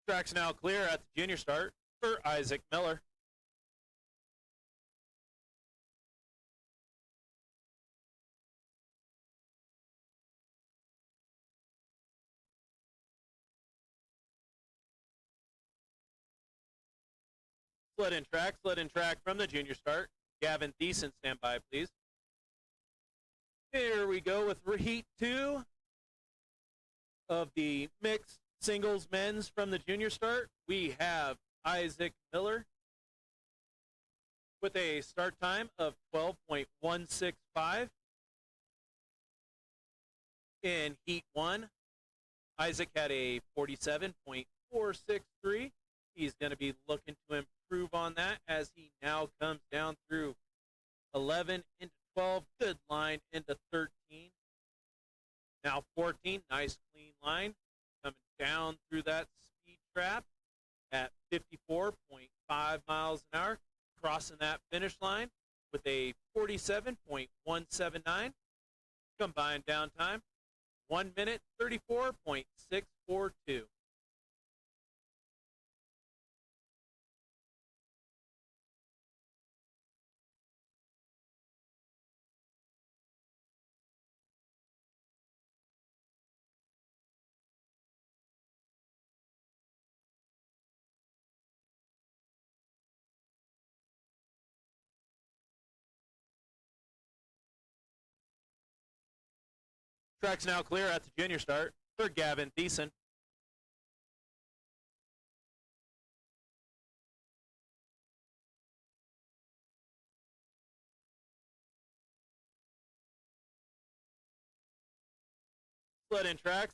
Track's now clear at the junior start for Isaac Miller. Sled in track from the junior start. Gavin Thiessen, stand by, please. Here we go with Heat 2 of the mixed singles men's from the junior start. We have Isaac Miller with a start time of 12.165. In Heat 1, Isaac had a 47.463. He's going to be looking to improve on that as he now comes down through 11 into 12. Good line into 13. Now 14, nice clean line. Coming down through that speed trap at 54.5 miles an hour. Crossing that finish line with a 47.179. Combined downtime, 1 minute, 34.642. Track's now clear at the junior start for Gavin Thiessen. Sled in track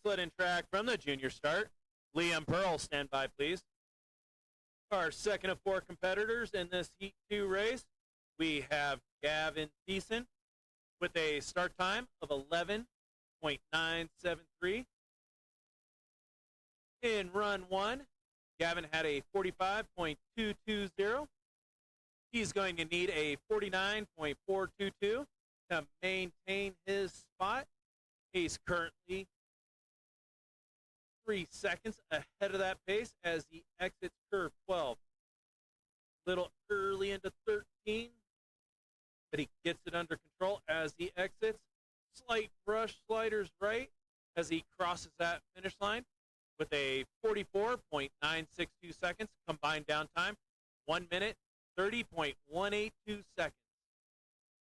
from the junior start. Liam Pearl, stand by, please. Our second of 4 competitors in this Heat 2 race, we have Gavin Thiessen with a start time of 11.973. In run 1, Gavin had a 45.220. He's going to need a 49.422 to maintain his spot. He's currently 3 seconds ahead of that pace as he exits curve 12. Little early into 13, but he gets it under control as he exits. Slight brush sliders right as he crosses that finish line with a 44.962 seconds combined downtime, 1 minute, 30.182 seconds.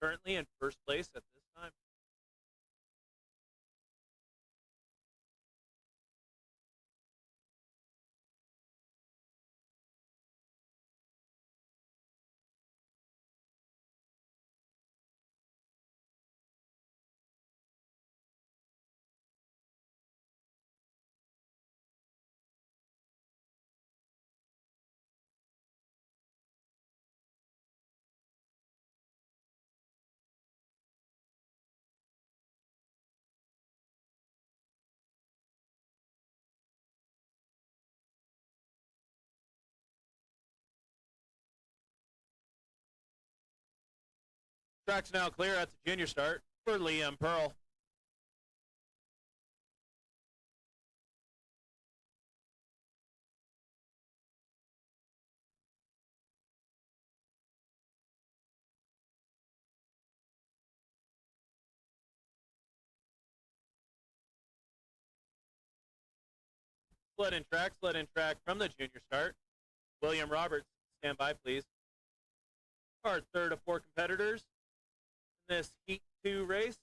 Currently in first place at this time. Track's now clear at the junior start for Liam Pearl. Sled in track from the junior start. William Roberts, stand by, please. Our third of 4 competitors in this Heat 2 race,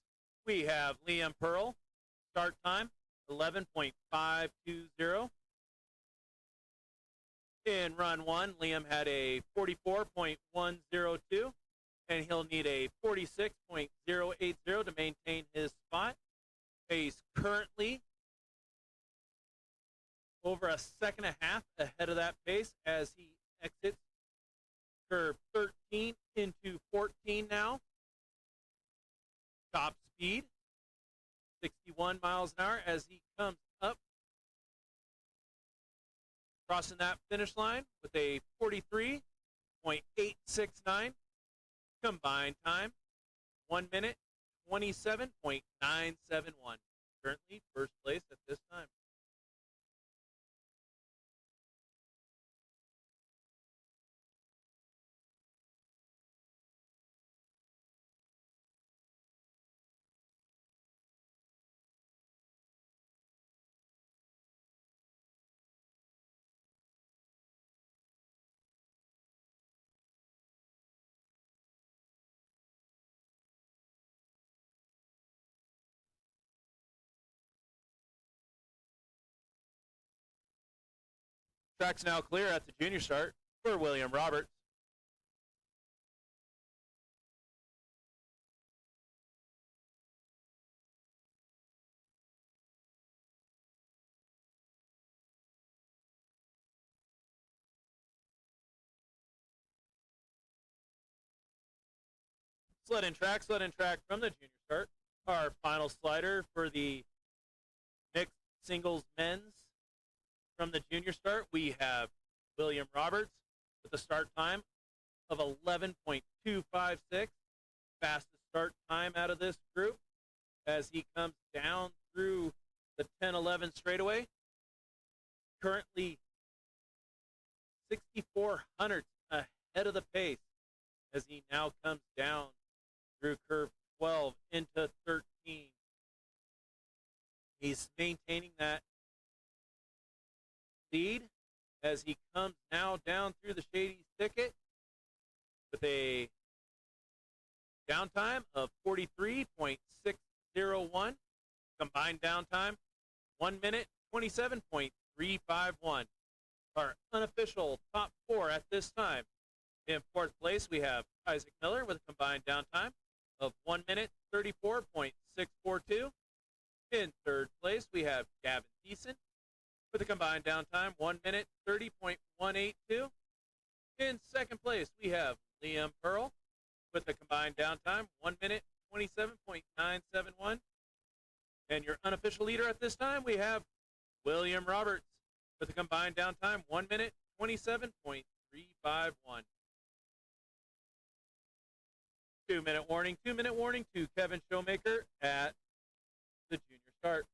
we have Liam Pearl. Start time, 11.520. In run 1, Liam had a 44.102, and he'll need a 46.080 to maintain his spot. He's currently over a second and a half ahead of that pace as he exits curve 13 into 14 now. Top speed, 61 miles an hour as he comes up, crossing that finish line with a 43.869 combined time, 1 minute, 27.971. Currently first place at this time. Track's now clear at the junior start for William Roberts. Sled in track from the junior start. Our final slider for the mixed singles men's from the junior start, we have William Roberts with a start time of 11.256. Fastest start time out of this group as he comes down through the 10-11 straightaway. Currently 6,400 ahead of the pace as he now comes down through curve 12 into 13. He's maintaining that lead as he comes now down through the Shady's Thicket with a downtime of 43.601. Combined downtime, 1 minute, 27.351. Our unofficial top 4 at this time. In fourth place, we have Isaac Miller with a combined downtime of 1 minute, 34.642. In third place, we have Gavin Thiessen with a combined downtime 1 minute 30.182. In second place, we have Liam Pearl with a combined downtime 1 minute 27.971. And your unofficial leader at this time, we have William Roberts with a combined downtime 1 minute 27.351. 2-minute warning. 2-minute warning to Kevin Showmaker at the junior start.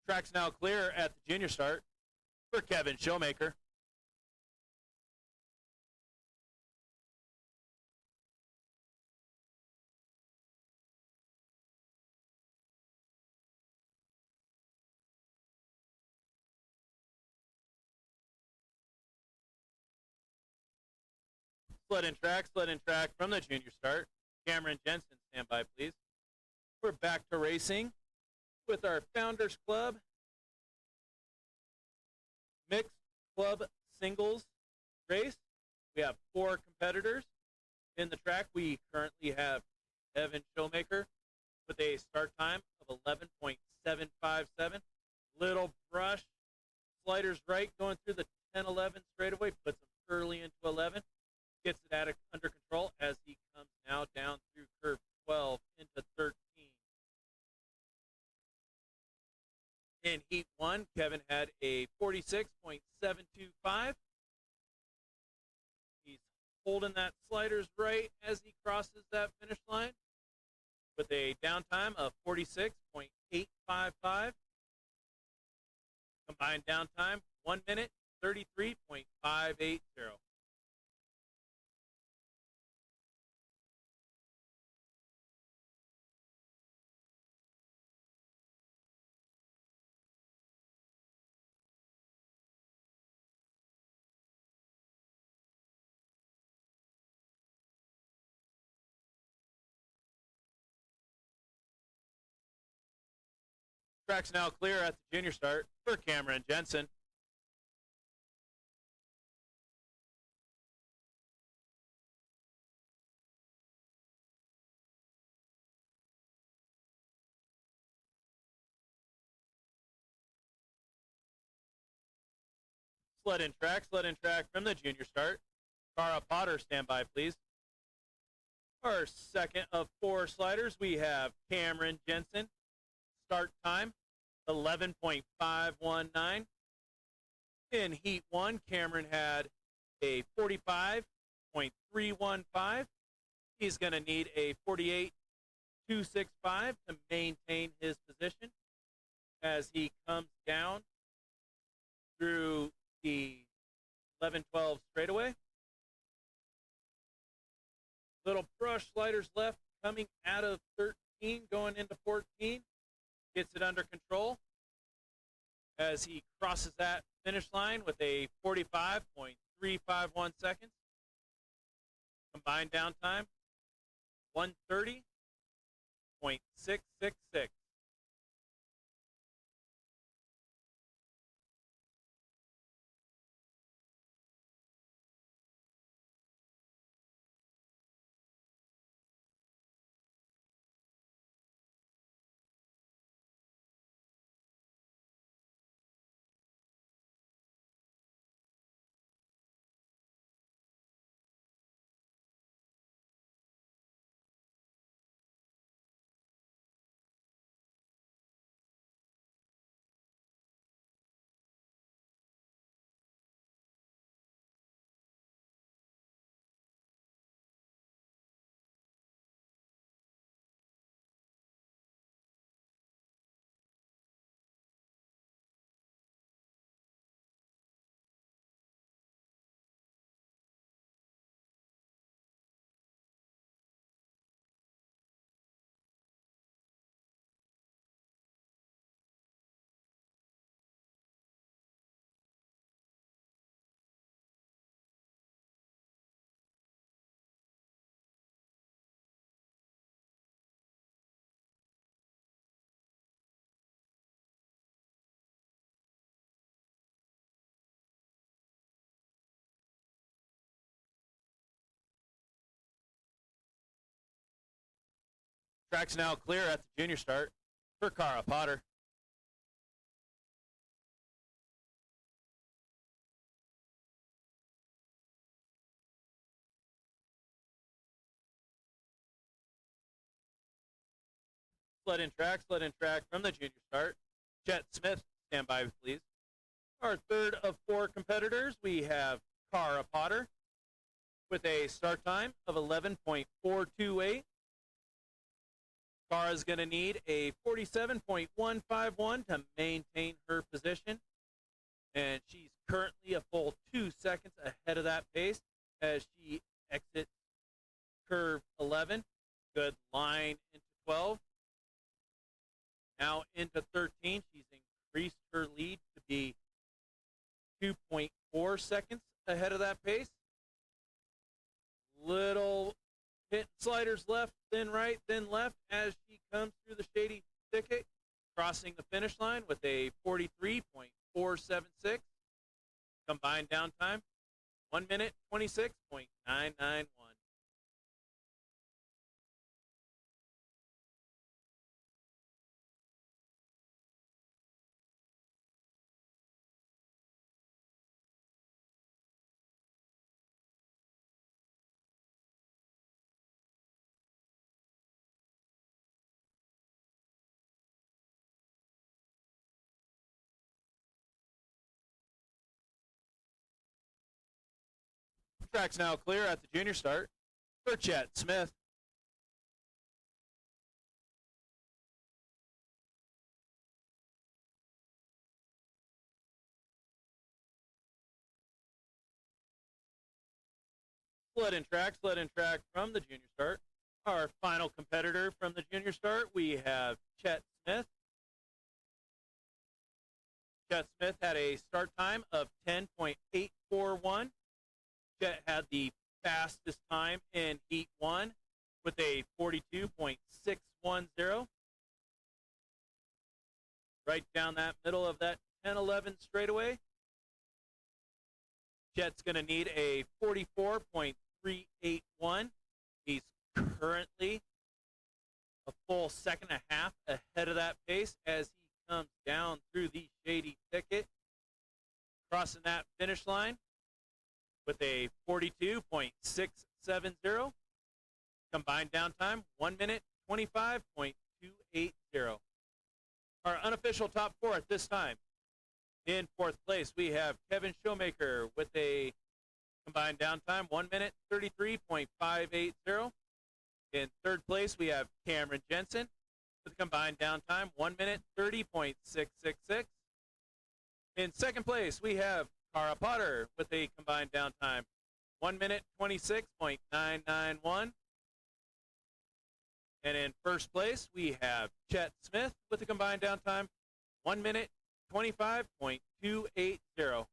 Track's now clear at the junior start for Kevin Showmaker. Sled in track from the junior start. Cameron Jensen, stand by, please. We're back to racing with our Founders Club mixed club singles race. We have 4 competitors in the track. We currently have Kevin Showmaker with a start time of 11.757. Little brush, sliders right, going through the 10-11 straightaway, puts him early into 11. Gets it under control as he comes now down through curve 12 into 13. In heat 1, Kevin had a 46.725. He's holding that sliders right as he crosses that finish line with a downtime of 46.855. Combined downtime, 1 minute, 33.580. Track's now clear at the junior start for Cameron Jensen. Sled in track from the junior start. Cara Potter, stand by, please. Our second of 4 sliders, we have Cameron Jensen. Start time, 11.519. In heat 1, Cameron had a 45.8 48.315. He's going to need a 48.265 to maintain his position as he comes down through the 11-12 straightaway. Little brush sliders left coming out of 13, going into 14. Gets it under control as he crosses that finish line with a 45.351 seconds. Combined downtime, 130.666. Track's now clear at the junior start for Cara Potter. Sled in track from the junior start. Chet Smith, stand by, please. Our third of four competitors, we have Cara Potter with a start time of 11.428. Cara is going to need a 47.151 to maintain her position, and she's currently a full 2 seconds ahead of that pace as she exits curve 11. Good line into 12. Now into 13, she's increased her lead to be 2.4 seconds ahead of that pace. Little hit sliders left, then right, then left as she comes through the shady thicket, crossing the finish line with a 43.476. Combined downtime, 1 minute, 26.991. Track's now clear at the junior start for Chet Smith. Sled in track from the junior start. Our final competitor from the junior start, we have Chet Smith. Chet Smith had a start time of 10.841. Chet had the fastest time in Heat 1 with a 42.610. Right down that middle of that 10-11 straightaway. Chet's going to need a 44.381. He's currently a full second and a half ahead of that pace as he comes down through the shady thicket, crossing that finish line with a 42.670. Combined downtime, 1 minute, 25.280. Our unofficial top four at this time. In fourth place, we have Kevin Showmaker with a Combined downtime, 1 minute 33.580. In third place, we have Cameron Jensen with a combined downtime, 1 minute 30.666. In second place, we have Cara Potter with a combined downtime, 1 minute 26.991. And in first place, we have Chet Smith with a combined downtime, 1 minute 25.280.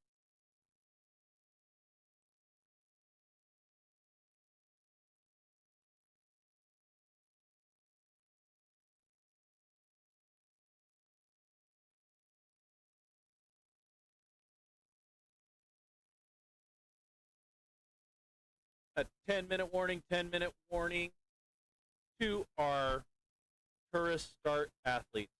A 10-minute warning, 10-minute warning to our tourist start athletes.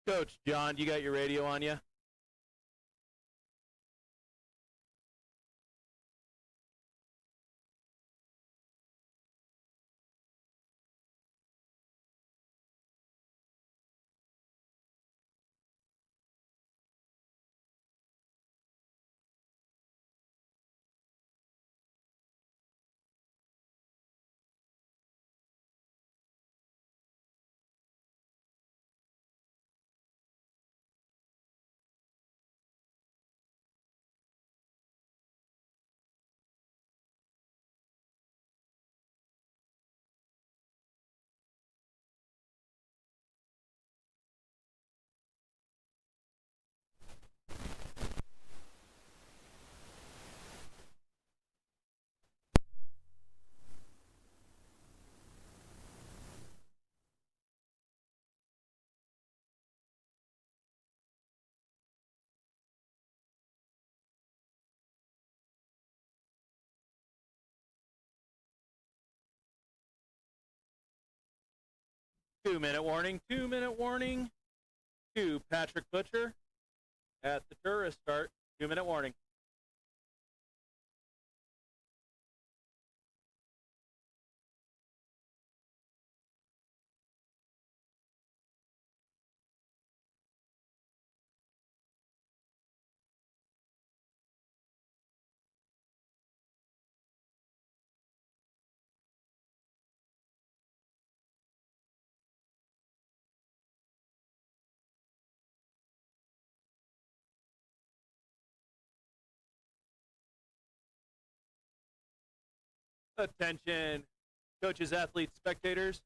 Coach John, you got your radio on you? Two-minute warning, 2-minute warning to Patrick Butcher at the tourist start. 2-minute warning. Attention, coaches, athletes, spectators.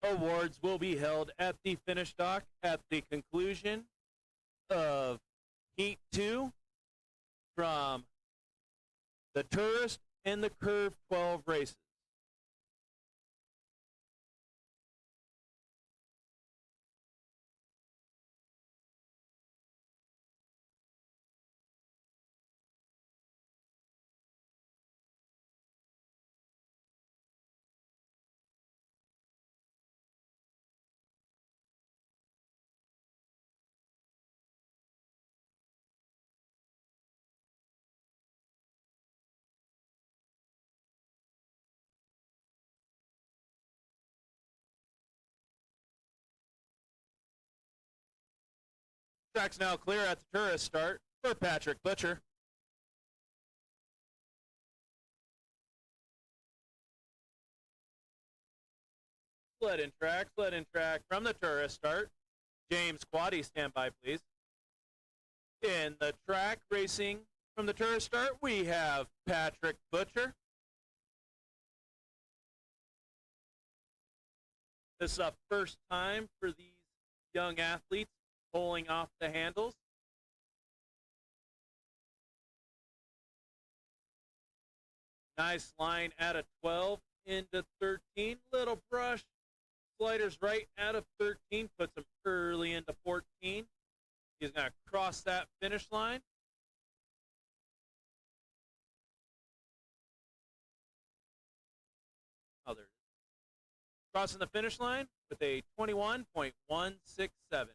Awards will be held at the finish dock at the conclusion of Heat 2 from the Tourist and the Curve 12 races. Track's now clear at the tourist start for Patrick Butcher. Sled in track from the tourist start. James Quaddy, stand by, please. In the track racing from the tourist start, we have Patrick Butcher. This is a first time for these young athletes pulling off the handles. Nice line out of 12 into 13. Little brush. Sliders right out of 13. Puts him early into 14. He's going to cross that finish line. Oh, there it is. Crossing the finish line with a 21.167.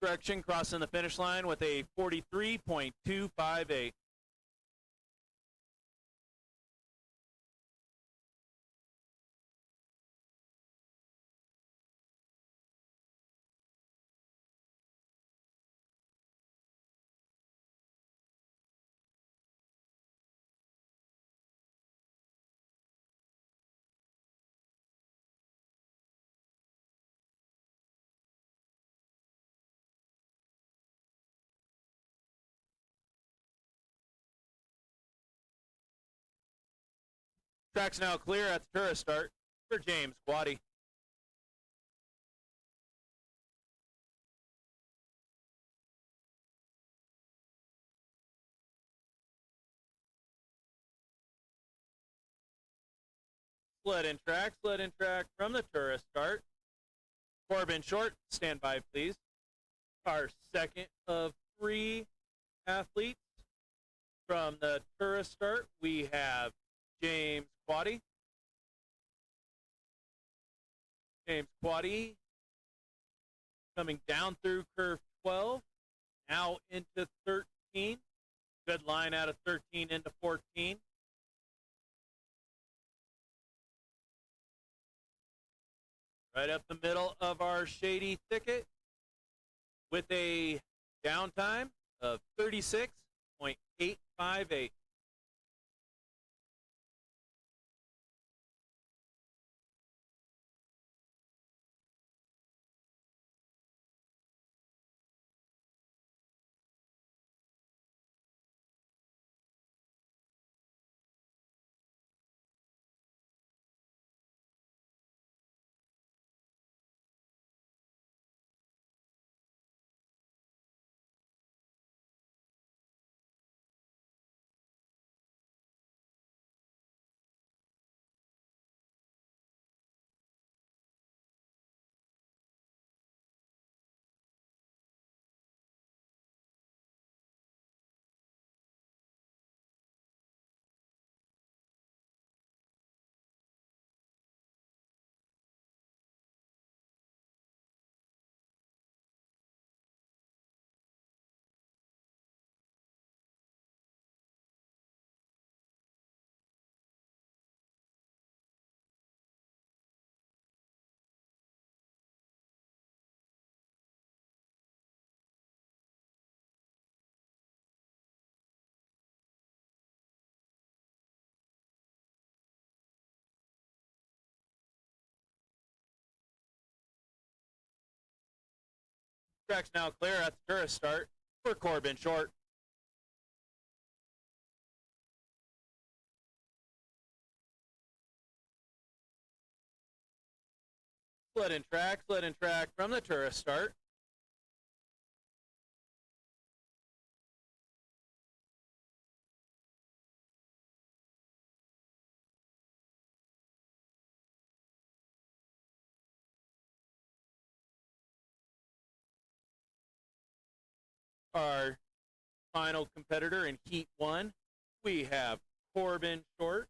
Correction, crossing the finish line with a 43.258. Track's now clear at the tourist start for James Quaddy. Sled in track from the tourist start. Corbin Short, stand by please. Our second of 3 athletes from the tourist start, we have James Quaddy. James Quaddy coming down through curve 12, now into 13. Good line out of 13 into 14. Right up the middle of our shady thicket with a downtime of 36.858. Track's now clear at the tourist start for Corbin Short. Sled in track from the tourist start. Our final competitor in Heat 1, we have Corbin Short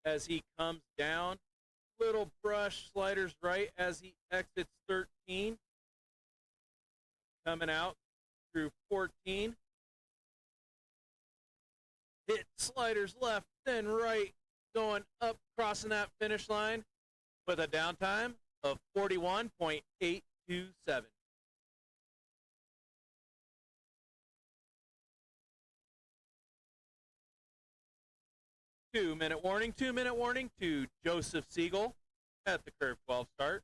as he comes down. Little brush, sliders right as he exits 13. Coming out through 14. Hit sliders left, then right, going up, crossing that finish line with a downtime of 41.827. 2-minute warning to Joseph Siegel at the curve 12 start.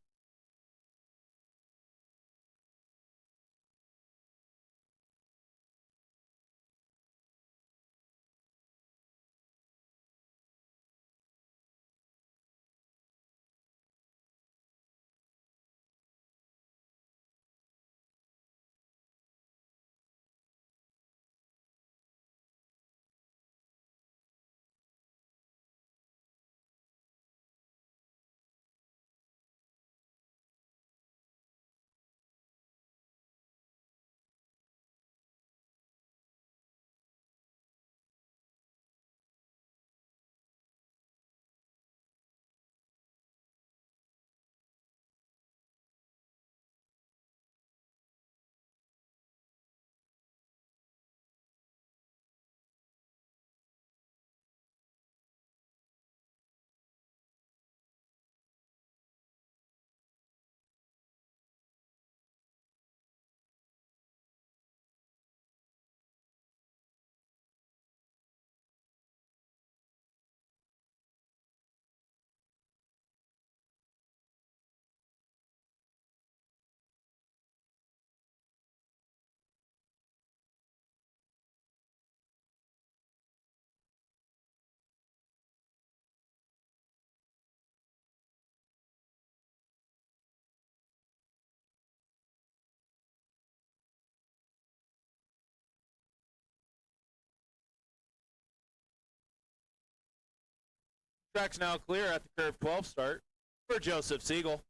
Track's now clear at the curve 12 start for Joseph Siegel.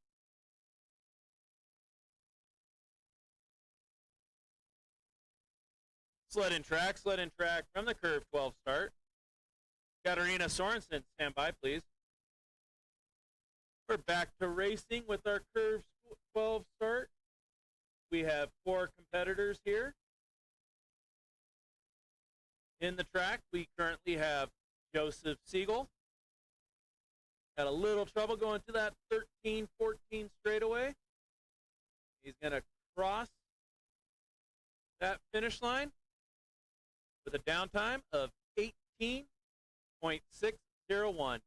Sled in track from the curve 12 start. Katarina Sorensen, stand by, please. We're back to racing with our curve 12 start. We have 4 competitors here. In the track, we currently have Joseph Siegel. Had a little trouble going to that 13-14 straightaway. He's going to cross that finish line with a downtime of 18.601.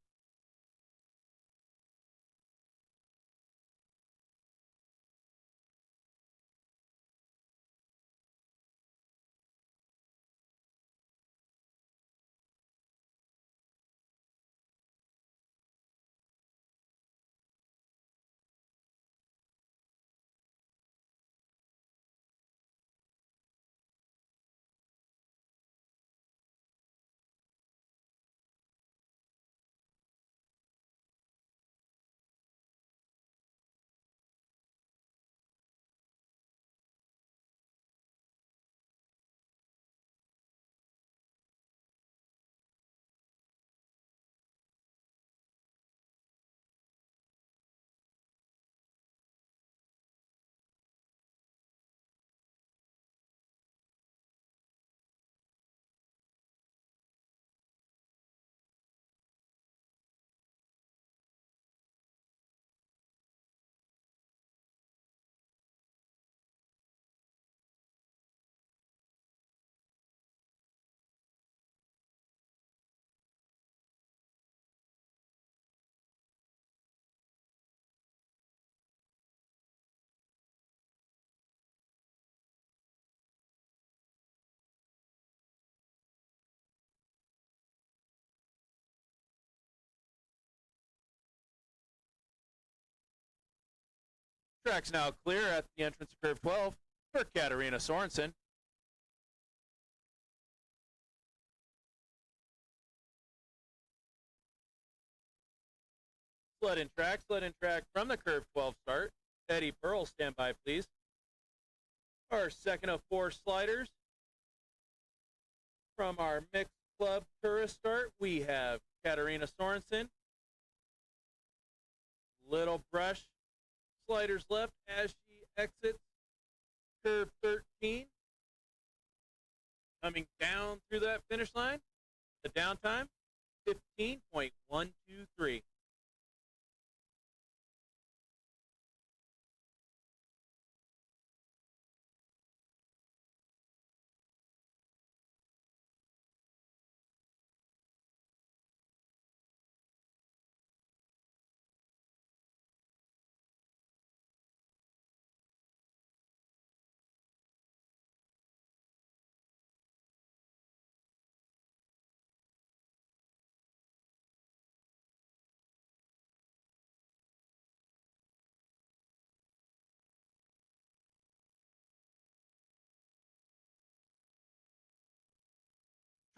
Track's now clear at the entrance of curve 12 for Katarina Sorensen. Sled in track from the curve 12 start. Eddie Pearl, stand by, please. Our second of 4 sliders. From our mixed club tourist start, we have Katarina Sorensen. Little brush sliders left as she exits curve 13. Coming down through that finish line, the downtime, 15.123.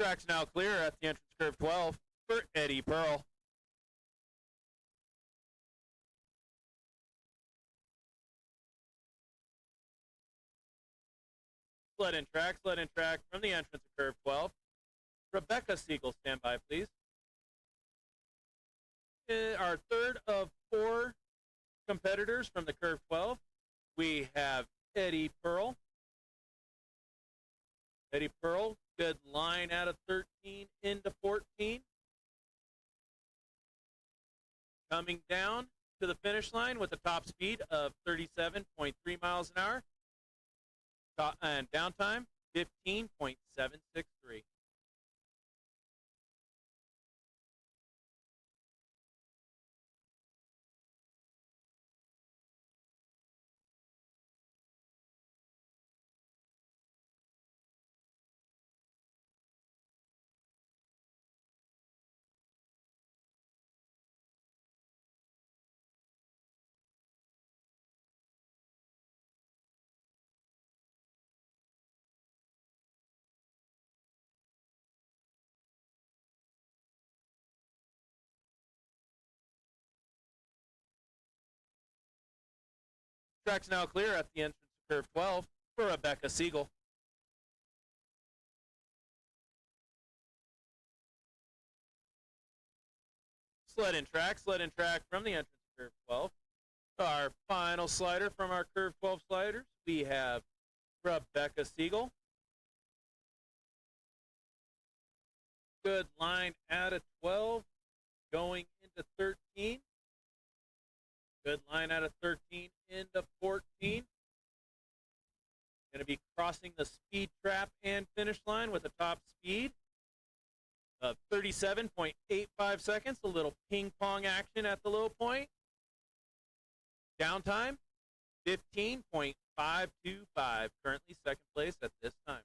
Track's now clear at the entrance curve 12 for Eddie Pearl. Sled in track from the entrance of curve 12. Rebecca Siegel, stand by, please. Our third of 4 competitors from the curve 12. We have Eddie Pearl. Eddie Pearl, good line out of 13 into 14. Coming down to the finish line with a top speed of 37.3 miles an hour. And downtime, 15.763. Track's now clear at the entrance of curve 12 for Rebecca Siegel. Sled in track from the entrance of curve 12. Our final slider from our curve 12 sliders, we have Rebecca Siegel. Good line out of 12, going into 13. Good line out of 13 into 14. Going to be crossing the speed trap and finish line with a top speed of 37.85 seconds. A little ping pong action at the low point. Downtime, 15.525. Currently second place at this time.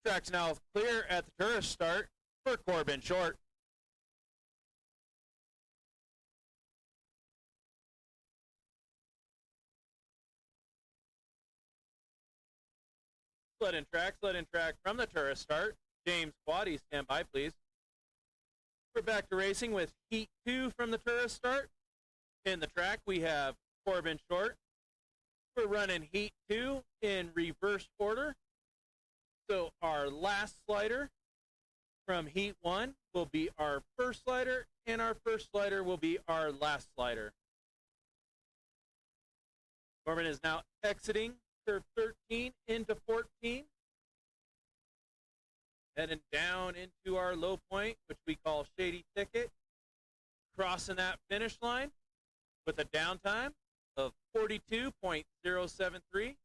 Track's now clear at the tourist start for Corbin Short. Sled in track from the tourist start. James Quaddy, stand by, please. We're back to racing with Heat 2 from the tourist start. In the track, we have Corbin Short. We're running Heat 2 in reverse order. So our last slider from Heat 1 will be our first slider, and our first slider will be our last slider. Corbin is now exiting curve 13 into 14. Heading down into our low point, which we call Shady Ticket. Crossing that finish line with a downtime of 42.073.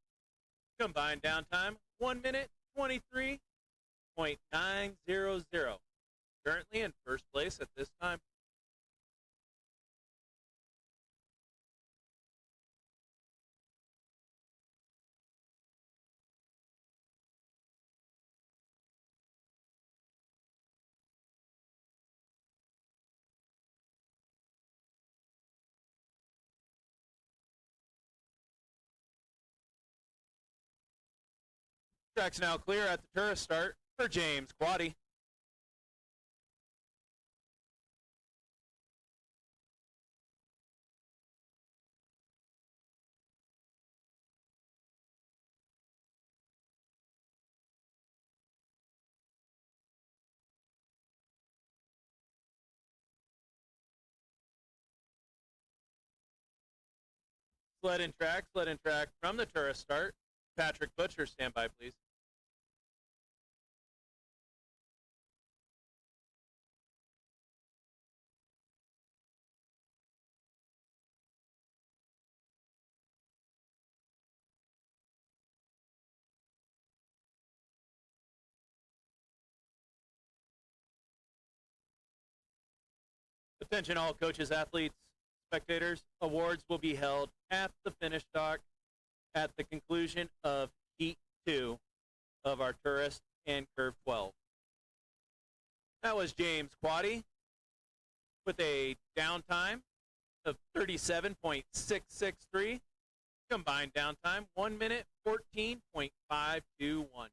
Combined downtime, 1 minute, 23.900. Currently in first place at this time. Track's now clear at the tourist start for James Quaddy. Sled in track from the tourist start. Patrick Butcher, stand by, please. Attention all coaches, athletes, spectators. Awards will be held at the finish dock at the conclusion of Heat 2 of our tourist and curve 12. That was James Quaddy with a downtime of 37.663. Combined downtime, 1 minute, 14.521.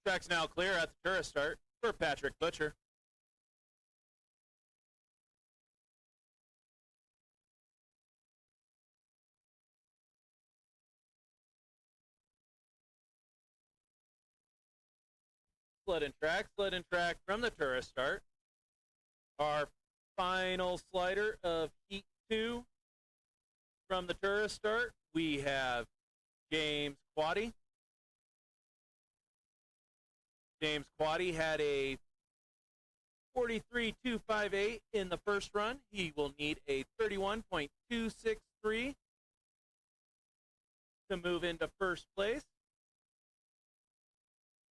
Track's now clear at the tourist start for Patrick Butcher. Sled and track from the tourist start. Our final slider of Heat 2 from the tourist start, we have James Quaddy. James Quaddy had a 43.258 in the first run. He will need a 31.263 to move into first place.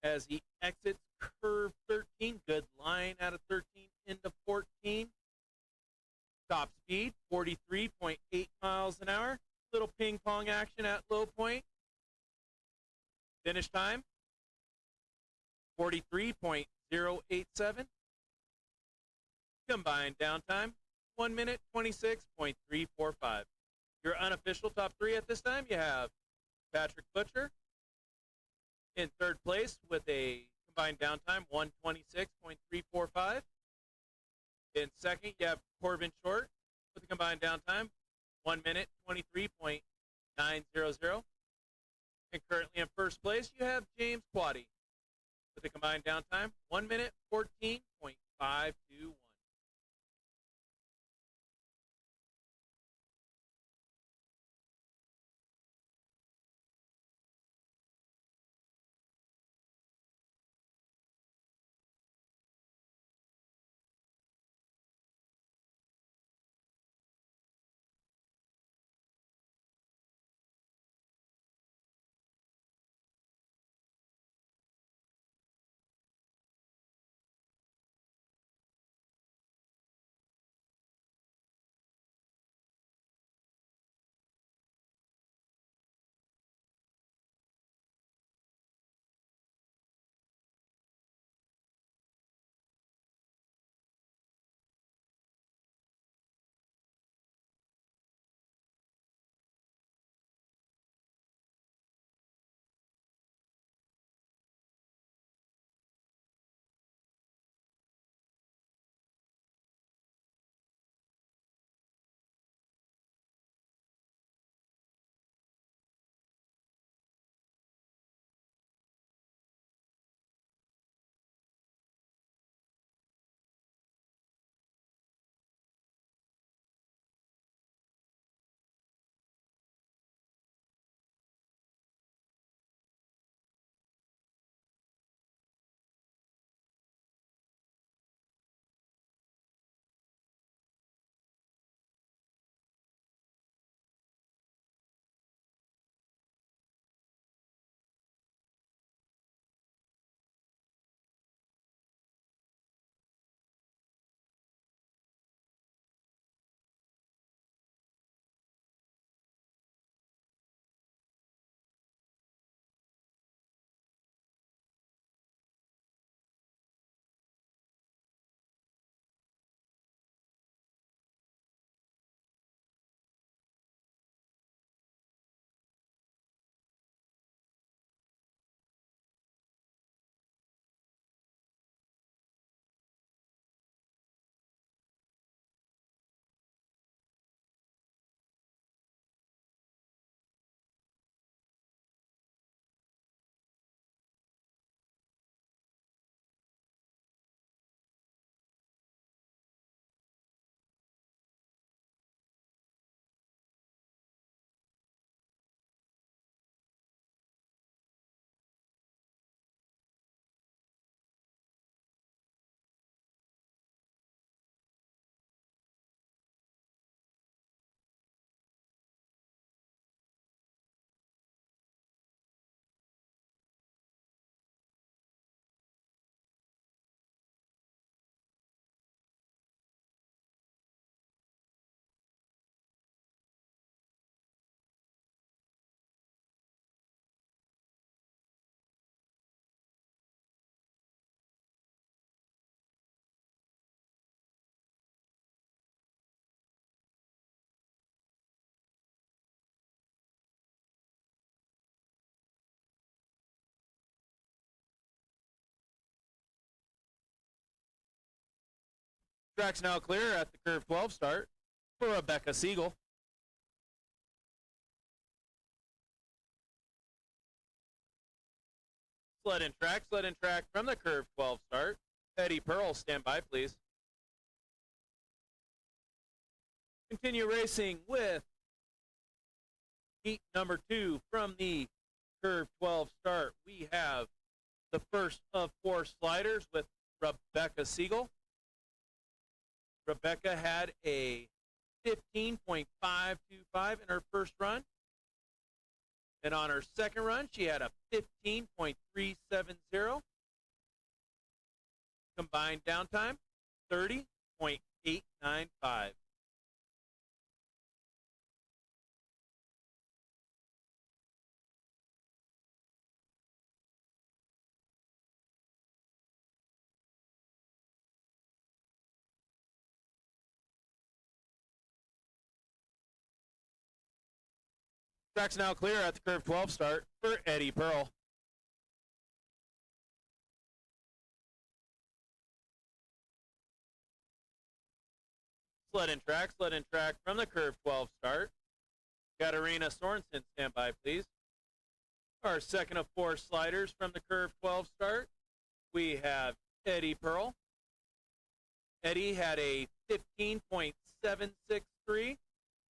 As he exits curve 13, good line out of 13 into 14. Top speed, 43.8 miles an hour. Little ping pong action at low point. Finish time, 43.087. Combined downtime, 1 minute, 26.345. Your unofficial top three at this time, you have Patrick Butcher in third place with a combined downtime, 126.345. In second, you have Corbin Short with a combined downtime, 1 minute, 23.900. And currently in first place, you have James Quaddy with a combined downtime, 1 minute, 14.521. Track's now clear at the curve 12 start for Rebecca Siegel. Sled in track from the curve 12 start. Eddie Pearl, stand by, please. Continue racing with heat number 2 from the curve 12 start. We have the first of 4 sliders with Rebecca Siegel. Rebecca had a 15.525 in her first run. And on her second run, she had a 15.370. Combined downtime, 30.895. Track's now clear at the curve 12 start for Eddie Pearl. Sled in track from the curve 12 start. Katarina Sorensen, stand by, please. Our second of 4 sliders from the curve 12 start. We have Eddie Pearl. Eddie had a 15.763.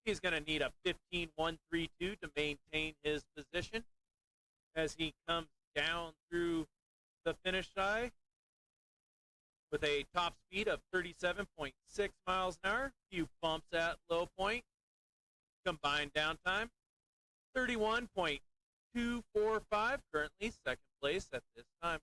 He's going to need a 15.132 to maintain his position as he comes down through the finish line with a top speed of 37.6 miles an hour. Few bumps at low point. Combined downtime, 31.245. Currently second place at this time.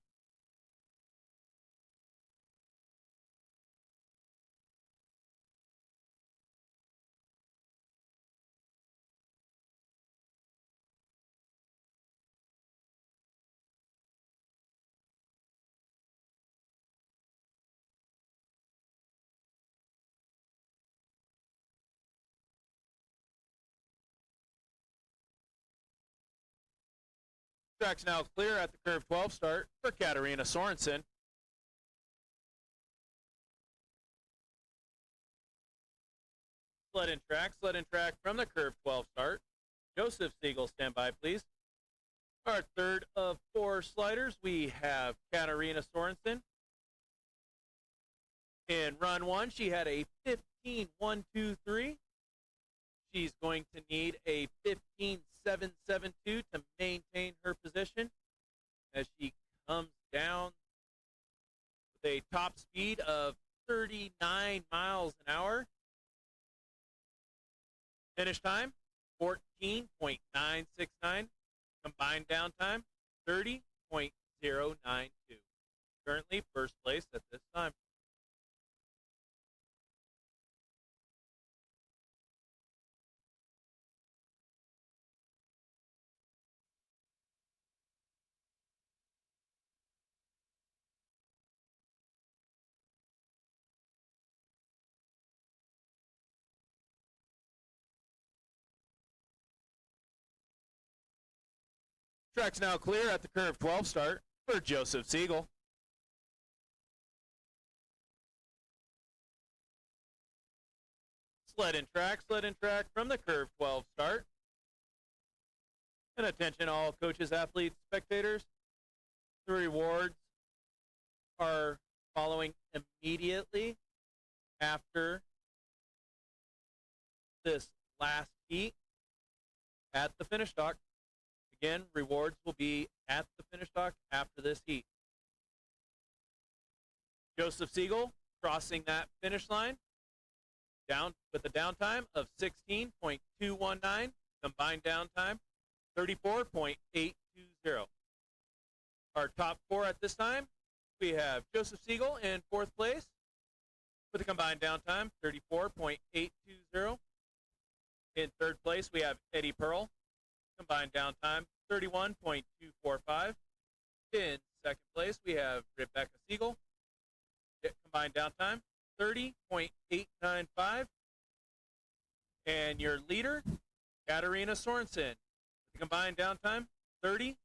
Track's now clear at the curve 12 start for Katarina Sorensen. Sled in track from the curve 12 start. Joseph Siegel, stand by, please. Our third of 4 sliders, we have Katarina Sorensen. In run 1, she had a 15.123. She's going to need a 15.772 to maintain her position as she comes down with a top speed of 39 miles an hour. Finish time, 14.969. Combined downtime, 30.092. Currently first place at this time. Track's now clear at the curve 12 start for Joseph Siegel. Sled in track from the curve 12 start. And attention all coaches, athletes, spectators. The rewards are following immediately after this last heat at the finish dock. Again, rewards will be at the finish dock after this heat. Joseph Siegel crossing that finish line down with a downtime of 16.219. Combined downtime, 34.820. Our top 4 at this time, we have Joseph Siegel in 4th place with a combined downtime, 34.820. In 3rd place, we have Eddie Pearl. Combined downtime, 31.245. In 2nd place, we have Rebecca Siegel. Combined downtime, 30.895. And your leader, Katarina Sorensen. Combined downtime, 30.092.